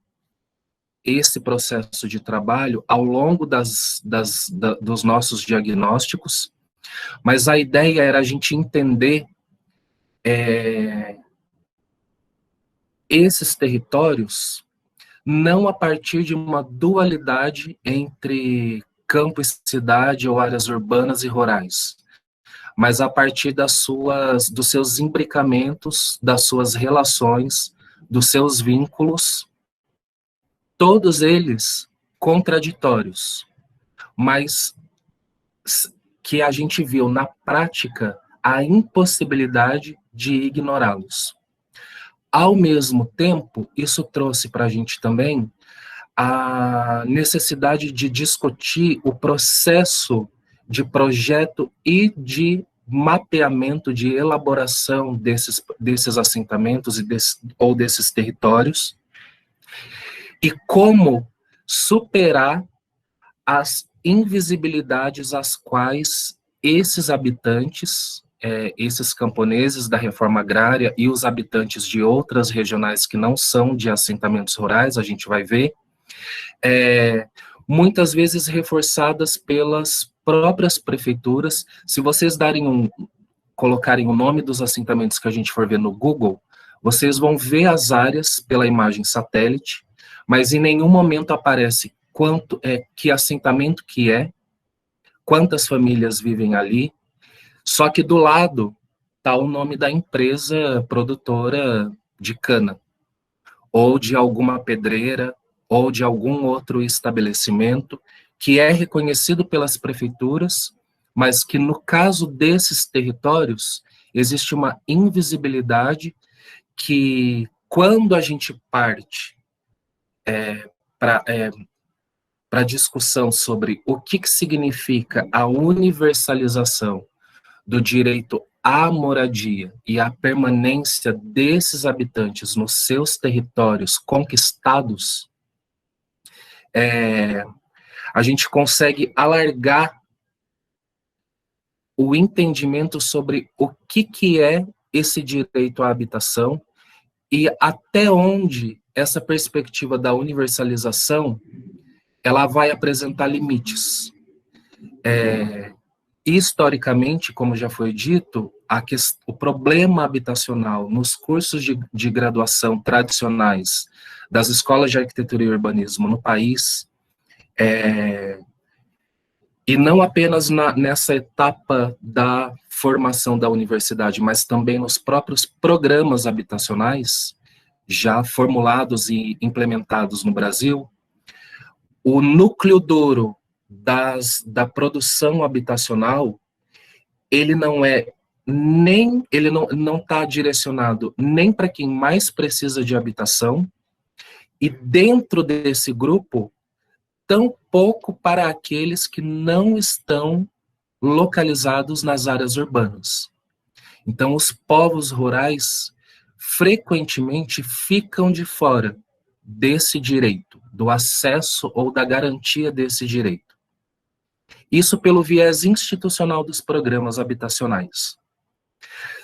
esse processo de trabalho ao longo dos nossos diagnósticos, mas a ideia era a gente entender esses territórios não a partir de uma dualidade entre campo e cidade ou áreas urbanas e rurais, mas a partir dos seus imbricamentos, das suas relações, dos seus vínculos, todos eles contraditórios, mas que a gente viu na prática a impossibilidade de ignorá-los. Ao mesmo tempo, isso trouxe para a gente também a necessidade de discutir o processo de projeto e de mapeamento, de elaboração desses assentamentos ou desses territórios, e como superar as invisibilidades às quais esses habitantes, esses camponeses da reforma agrária e os habitantes de outras regionais que não são de assentamentos rurais, a gente vai ver, muitas vezes reforçadas pelas próprias prefeituras. Se vocês colocarem o nome dos assentamentos que a gente for ver no Google, vocês vão ver as áreas pela imagem satélite, mas em nenhum momento aparece que assentamento que quantas famílias vivem ali, só que do lado está o nome da empresa produtora de cana, ou de alguma pedreira, ou de algum outro estabelecimento, que é reconhecido pelas prefeituras, mas que no caso desses territórios, existe uma invisibilidade que, quando a gente parte para a discussão sobre o que significa a universalização do direito à moradia e à permanência desses habitantes nos seus territórios conquistados, a gente consegue alargar o entendimento sobre o que é esse direito à habitação e até onde essa perspectiva da universalização ela vai apresentar limites. Historicamente, como já foi dito, o problema habitacional nos cursos de graduação tradicionais das escolas de arquitetura e urbanismo no país, e não apenas nessa etapa da formação da universidade, mas também nos próprios programas habitacionais, já formulados e implementados no Brasil, o núcleo duro da produção habitacional, ele não está direcionado nem para quem mais precisa de habitação, e dentro desse grupo, tampouco para aqueles que não estão localizados nas áreas urbanas. Então, os povos rurais frequentemente ficam de fora desse direito, do acesso ou da garantia desse direito. Isso pelo viés institucional dos programas habitacionais.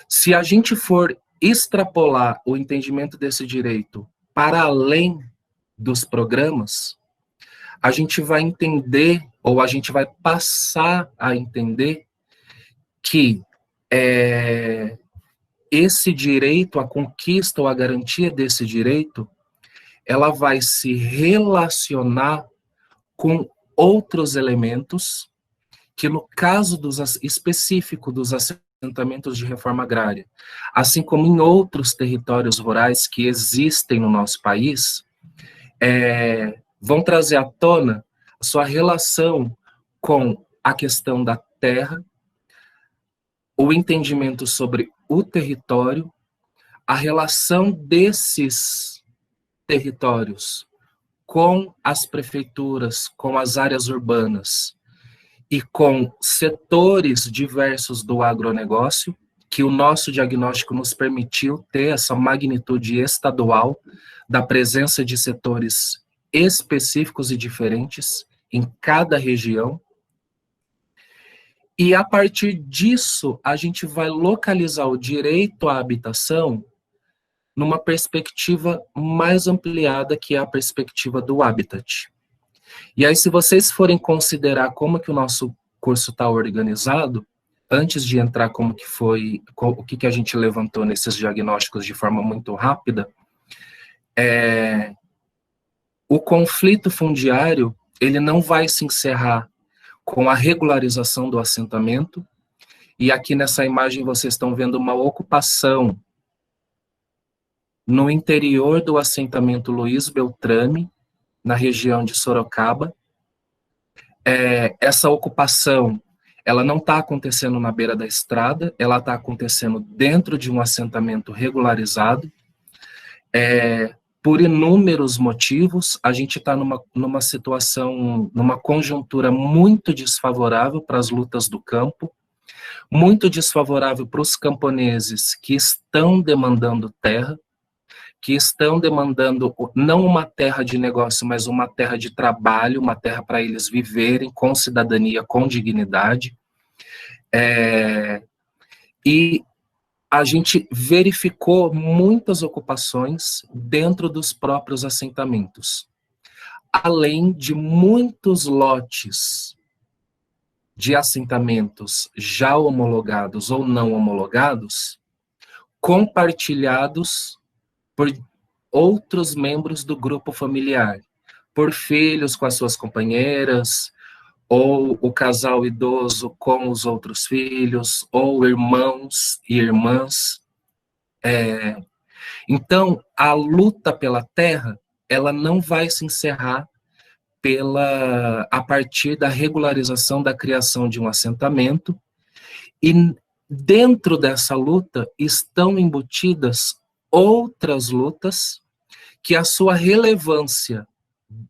Se a gente for extrapolar o entendimento desse direito para além dos programas, a gente vai entender, ou a gente vai passar a entender, que esse direito, a conquista ou a garantia desse direito, ela vai se relacionar com outros elementos que, no caso específico dos assentamentos de reforma agrária, assim como em outros territórios rurais que existem no nosso país, vão trazer à tona a sua relação com a questão da terra, o entendimento sobre o território, a relação desses territórios com as prefeituras, com as áreas urbanas e com setores diversos do agronegócio, que o nosso diagnóstico nos permitiu ter essa magnitude estadual da presença de setores específicos e diferentes em cada região. E a partir disso, a gente vai localizar o direito à habitação numa perspectiva mais ampliada, que é a perspectiva do habitat. E aí, se vocês forem considerar como que o nosso curso está organizado, antes de entrar como que foi, o que a gente levantou nesses diagnósticos de forma muito rápida, o conflito fundiário, ele não vai se encerrar com a regularização do assentamento, e aqui nessa imagem vocês estão vendo uma ocupação no interior do assentamento Luiz Beltrame, na região de Sorocaba. Essa ocupação, ela não está acontecendo na beira da estrada, ela está acontecendo dentro de um assentamento regularizado. Por inúmeros motivos, a gente está numa situação, numa conjuntura muito desfavorável para as lutas do campo, muito desfavorável para os camponeses que estão demandando terra, que estão demandando não uma terra de negócio, mas uma terra de trabalho, uma terra para eles viverem com cidadania, com dignidade. E a gente verificou muitas ocupações dentro dos próprios assentamentos, além de muitos lotes de assentamentos já homologados ou não homologados, compartilhados por outros membros do grupo familiar, por filhos com as suas companheiras, ou o casal idoso com os outros filhos, ou irmãos e irmãs. Então, a luta pela terra, ela não vai se encerrar a partir da regularização da criação de um assentamento, e dentro dessa luta estão embutidas outras lutas que a sua relevância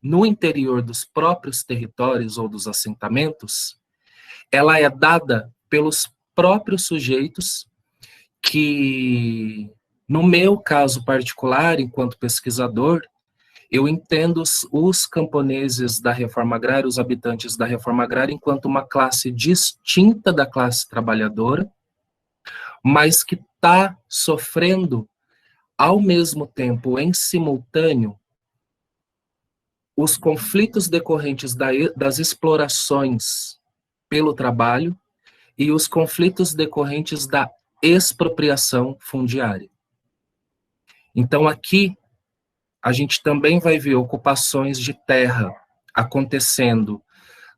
no interior dos próprios territórios ou dos assentamentos, ela é dada pelos próprios sujeitos que, no meu caso particular, enquanto pesquisador, eu entendo os camponeses da reforma agrária, os habitantes da reforma agrária, enquanto uma classe distinta da classe trabalhadora, mas que está sofrendo, ao mesmo tempo, em simultâneo, os conflitos decorrentes das explorações pelo trabalho e os conflitos decorrentes da expropriação fundiária. Então, aqui, a gente também vai ver ocupações de terra acontecendo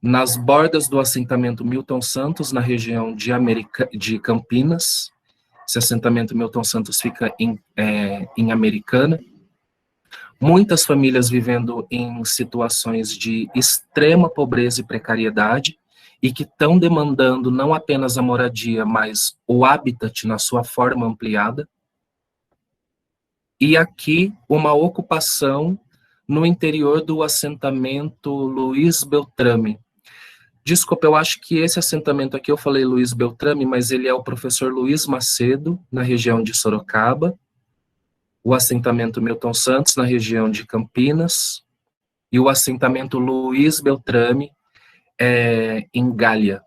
nas bordas do assentamento Milton Santos, na região de Campinas. Esse assentamento Milton Santos fica em Americana. Muitas famílias vivendo em situações de extrema pobreza e precariedade, e que estão demandando não apenas a moradia, mas o habitat na sua forma ampliada. E aqui, uma ocupação no interior do assentamento Luiz Beltrame. Desculpa, eu acho que esse assentamento aqui, eu falei Luiz Beltrame, mas ele é o professor Luiz Macedo, na região de Sorocaba. o assentamento Milton Santos, na região de Campinas, e o assentamento Luiz Beltrame, em Gália.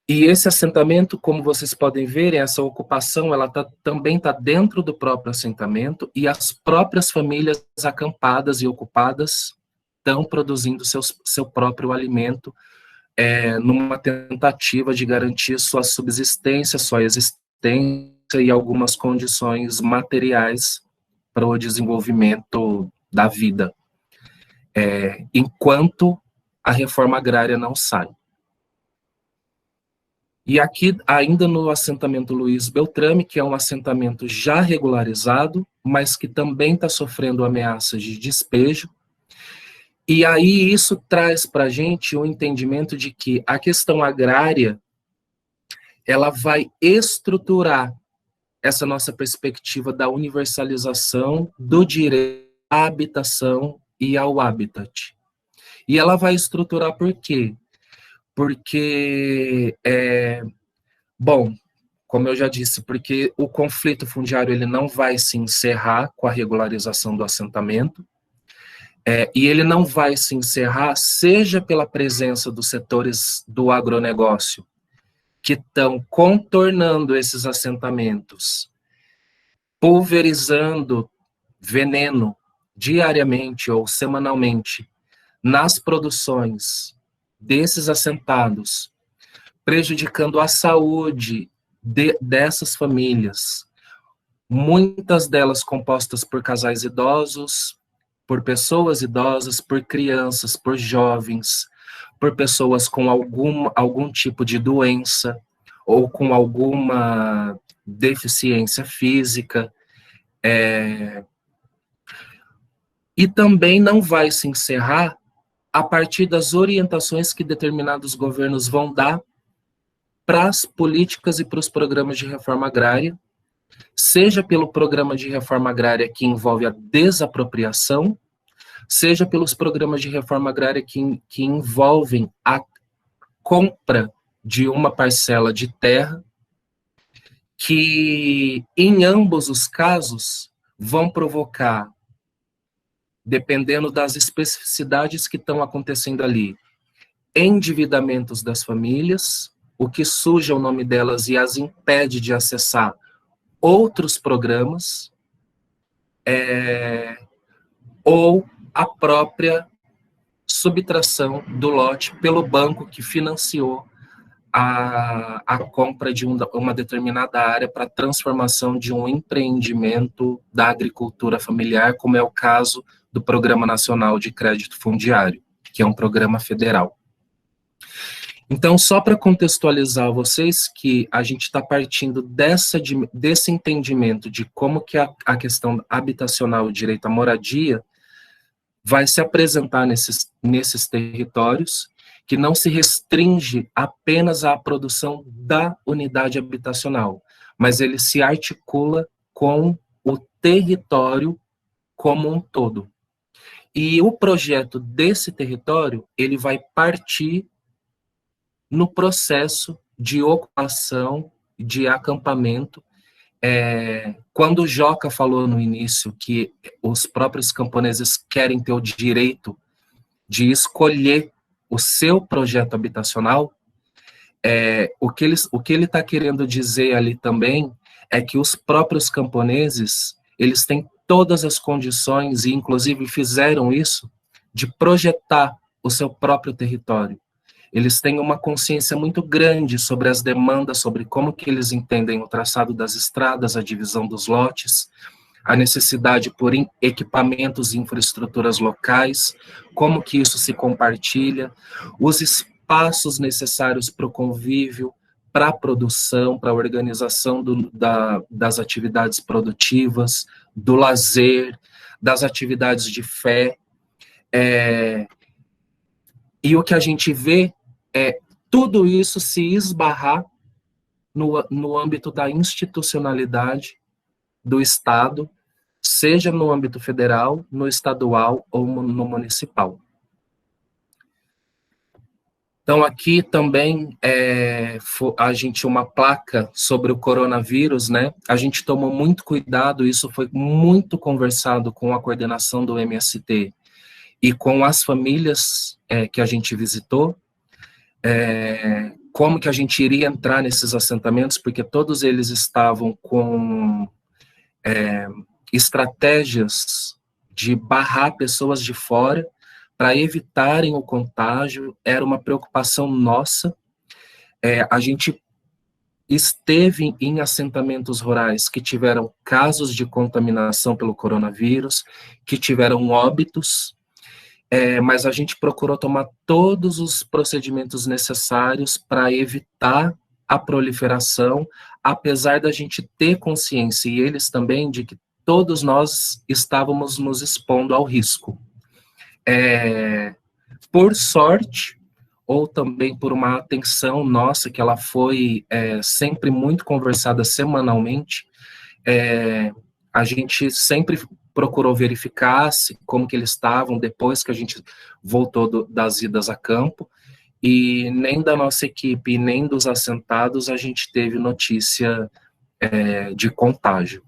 E esse assentamento, como vocês podem ver, essa ocupação, ela também está dentro do próprio assentamento, e as próprias famílias acampadas e ocupadas estão produzindo seu próprio alimento, numa tentativa de garantir sua subsistência, sua existência e algumas condições materiais para o desenvolvimento da vida, enquanto a reforma agrária não sai. E aqui, ainda no assentamento Luiz Beltrame, que é um assentamento já regularizado, mas que também está sofrendo ameaças de despejo. E aí isso traz para a gente o entendimento de que a questão agrária, ela vai estruturar essa nossa perspectiva da universalização do direito à habitação e ao habitat. E ela vai estruturar por quê? Porque, bom, como eu já disse, porque o conflito fundiário ele não vai se encerrar com a regularização do assentamento, e ele não vai se encerrar, seja pela presença dos setores do agronegócio, que estão contornando esses assentamentos, pulverizando veneno diariamente ou semanalmente nas produções desses assentados, prejudicando a saúde dessas famílias, muitas delas compostas por casais idosos, por pessoas idosas, por crianças, por jovens, por pessoas com algum tipo de doença ou com alguma deficiência física. E também não vai se encerrar a partir das orientações que determinados governos vão dar para as políticas e para os programas de reforma agrária, seja pelo programa de reforma agrária que envolve a desapropriação, seja pelos programas de reforma agrária que envolvem a compra de uma parcela de terra, que em ambos os casos vão provocar, dependendo das especificidades que estão acontecendo ali, endividamentos das famílias, o que suja o nome delas e as impede de acessar outros programas, ou a própria subtração do lote pelo banco que financiou a compra de uma determinada área para transformação de um empreendimento da agricultura familiar, como é o caso do Programa Nacional de Crédito Fundiário, que é um programa federal. Então, só para contextualizar vocês que a gente está partindo desse entendimento de como que a questão habitacional e direito à moradia vai se apresentar nesses territórios, que não se restringe apenas à produção da unidade habitacional, mas ele se articula com o território como um todo. E o projeto desse território, ele vai partir no processo de ocupação, de acampamento. Quando o Joca falou no início que os próprios camponeses querem ter o direito de escolher o seu projeto habitacional, o que ele está querendo dizer ali também é que os próprios camponeses, eles têm todas as condições, e inclusive fizeram isso, de projetar o seu próprio território. Eles têm uma consciência muito grande sobre as demandas, sobre como que eles entendem o traçado das estradas, a divisão dos lotes, a necessidade por equipamentos e infraestruturas locais, como que isso se compartilha, os espaços necessários para o convívio, para a produção, para a organização das atividades produtivas, do lazer, das atividades de fé. E o que a gente vê é tudo isso se esbarrar no âmbito da institucionalidade do Estado, seja no âmbito federal, no estadual ou no municipal. Então, aqui também a gente uma placa sobre o coronavírus, né? A gente tomou muito cuidado, isso foi muito conversado com a coordenação do MST e com as famílias que a gente visitou, como que a gente iria entrar nesses assentamentos, porque todos eles estavam com estratégias de barrar pessoas de fora para evitarem o contágio. Era uma preocupação nossa. A gente esteve em assentamentos rurais que tiveram casos de contaminação pelo coronavírus, que tiveram óbitos, mas a gente procurou tomar todos os procedimentos necessários para evitar a proliferação, apesar da gente ter consciência, e eles também, de que todos nós estávamos nos expondo ao risco. Por sorte, ou também por uma atenção nossa, que ela foi sempre muito conversada semanalmente, a gente sempre procurou verificar como que eles estavam depois que a gente voltou das idas a campo, e nem da nossa equipe, nem dos assentados, a gente teve notícia de contágio.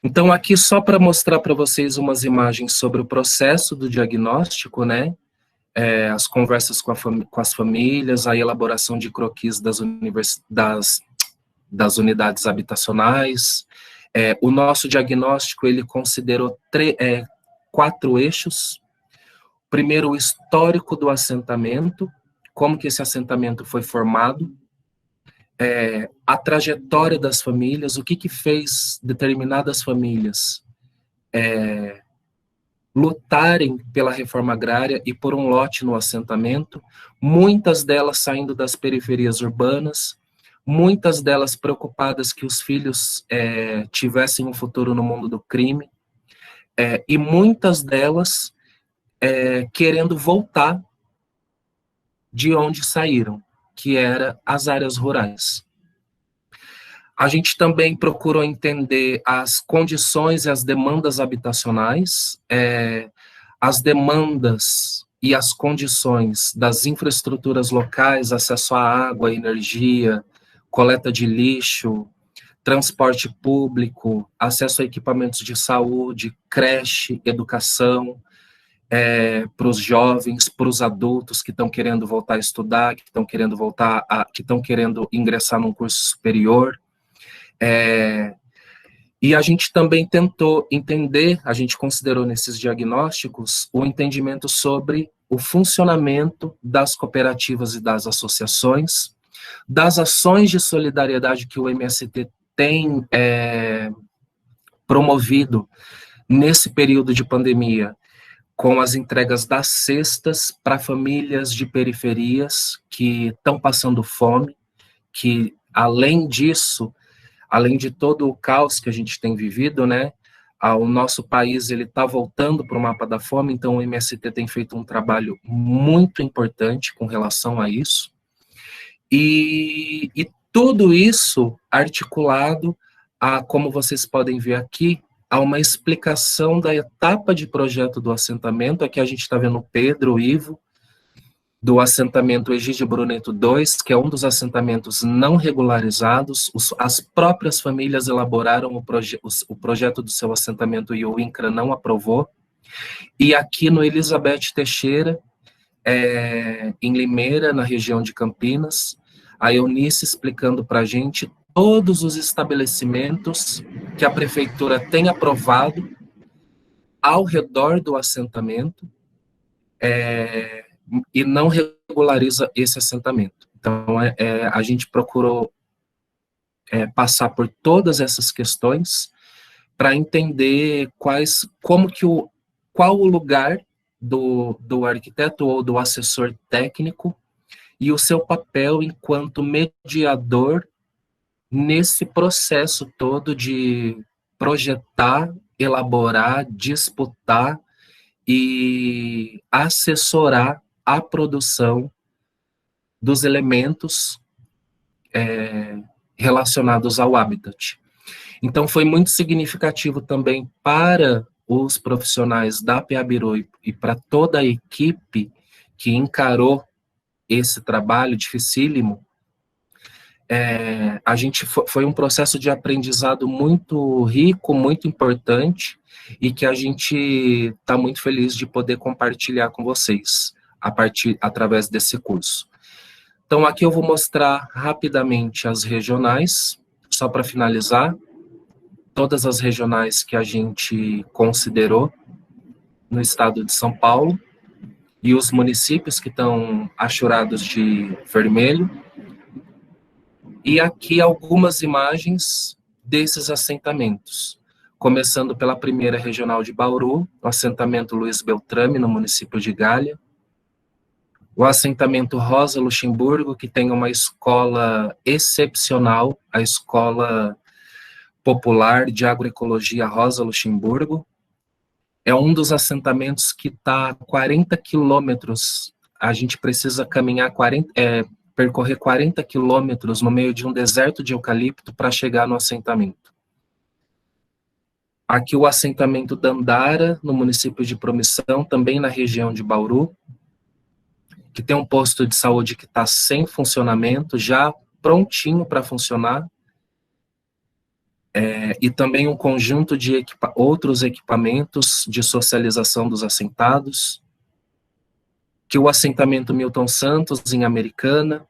Então, aqui só para mostrar para vocês umas imagens sobre o processo do diagnóstico, né? As conversas com as famílias, a elaboração de croquis das unidades habitacionais. O nosso diagnóstico, ele considerou 4 eixos. Primeiro, o histórico do assentamento, como que esse assentamento foi formado, a trajetória das famílias, o que fez determinadas famílias lutarem pela reforma agrária e por um lote no assentamento, muitas delas saindo das periferias urbanas, muitas delas preocupadas que os filhos tivessem um futuro no mundo do crime, e muitas delas querendo voltar de onde saíram, que era as áreas rurais. A gente também procurou entender as condições e as demandas habitacionais, as demandas e as condições das infraestruturas locais, acesso à água, energia, coleta de lixo, transporte público, acesso a equipamentos de saúde, creche, educação, para os jovens, para os adultos que estão querendo voltar a estudar, que estão querendo ingressar num curso superior. E a gente também tentou entender, a gente considerou nesses diagnósticos o entendimento sobre o funcionamento das cooperativas e das associações, das ações de solidariedade que o MST tem promovido nesse período de pandemia, com as entregas das cestas para famílias de periferias que estão passando fome, que além disso, além de todo o caos que a gente tem vivido, né, o nosso país ele está voltando para o mapa da fome, então o MST tem feito um trabalho muito importante com relação a isso, e tudo isso articulado a, como vocês podem ver aqui, a uma explicação da etapa de projeto do assentamento. Aqui a gente está vendo o Pedro, o Ivo, do assentamento Egídio Bruneto II, que é um dos assentamentos não regularizados. As próprias famílias elaboraram o projeto do seu assentamento e o INCRA não aprovou. E aqui no Elizabeth Teixeira, em Limeira, na região de Campinas, a Eunice explicando para a gente todos os estabelecimentos que a prefeitura tem aprovado ao redor do assentamento e não regulariza esse assentamento. Então, a gente procurou passar por todas essas questões para entender qual o lugar do arquiteto ou do assessor técnico e o seu papel enquanto mediador nesse processo todo de projetar, elaborar, disputar e assessorar a produção dos elementos relacionados ao habitat. Então, foi muito significativo também para os profissionais da PA Biru e para toda a equipe que encarou esse trabalho dificílimo, a gente foi um processo de aprendizado muito rico, muito importante, e que a gente está muito feliz de poder compartilhar com vocês através desse curso. Então, aqui eu vou mostrar rapidamente as regionais, só para finalizar, todas as regionais que a gente considerou no estado de São Paulo, e os municípios que estão achurados de vermelho. E aqui algumas imagens desses assentamentos, começando pela primeira regional de Bauru, o assentamento Luiz Beltrame, no município de Galha, o assentamento Rosa Luxemburgo, que tem uma escola excepcional, a Escola Popular de Agroecologia Rosa Luxemburgo. É um dos assentamentos que está a 40 quilômetros, a gente precisa caminhar percorrer 40 quilômetros no meio de um deserto de eucalipto para chegar no assentamento. Aqui o assentamento Dandara, no município de Promissão, também na região de Bauru, que tem um posto de saúde que está sem funcionamento, já prontinho para funcionar, e também um conjunto de outros equipamentos de socialização dos assentados, que o assentamento Milton Santos, em Americana,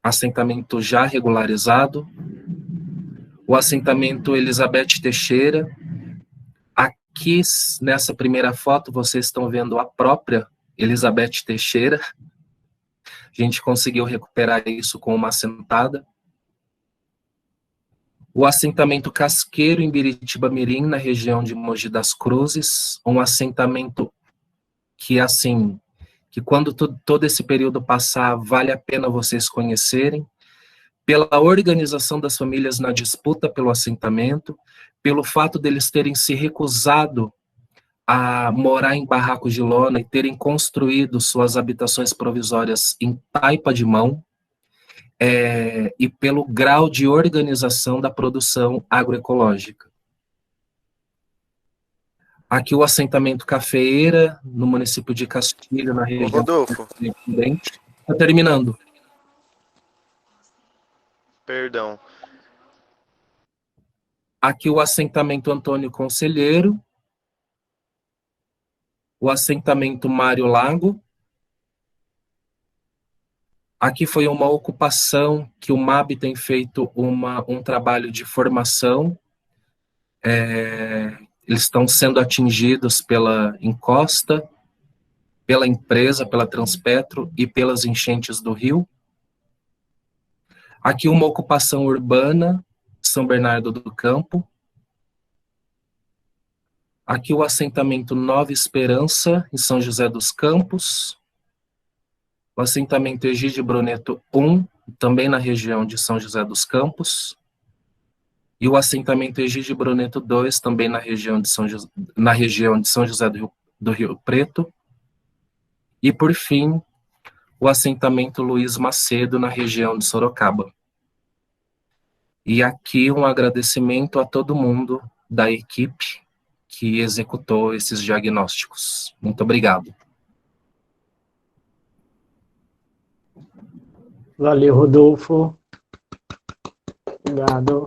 assentamento já regularizado, o assentamento Elizabeth Teixeira. Aqui, nessa primeira foto, vocês estão vendo a própria Elizabeth Teixeira. A gente conseguiu recuperar isso com uma assentada. O assentamento Casqueiro, em Biritiba Mirim, na região de Mogi das Cruzes, um assentamento que, assim, que quando todo esse período passar, vale a pena vocês conhecerem, pela organização das famílias na disputa pelo assentamento, pelo fato deles terem se recusado a morar em barracos de lona e terem construído suas habitações provisórias em taipa de mão, e pelo grau de organização da produção agroecológica. Aqui o assentamento Cafeeira, no município de Castilho, na região... Rodolfo. Está terminando. Perdão. Aqui o assentamento Antônio Conselheiro, o assentamento Mário Lago. Aqui foi uma ocupação que o MAB tem feito um trabalho de formação. Eles estão sendo atingidos pela encosta, pela empresa, pela Transpetro e pelas enchentes do rio. Aqui uma ocupação urbana, São Bernardo do Campo. Aqui o assentamento Nova Esperança, em São José dos Campos. O assentamento Egídio Bruneto 1, também na região de São José dos Campos. E o assentamento Egídio Bruneto 2, também na região de São José do Rio Preto. E, por fim, o assentamento Luiz Macedo, na região de Sorocaba. E aqui um agradecimento a todo mundo da equipe que executou esses diagnósticos. Muito obrigado. Valeu, Rodolfo. Obrigado.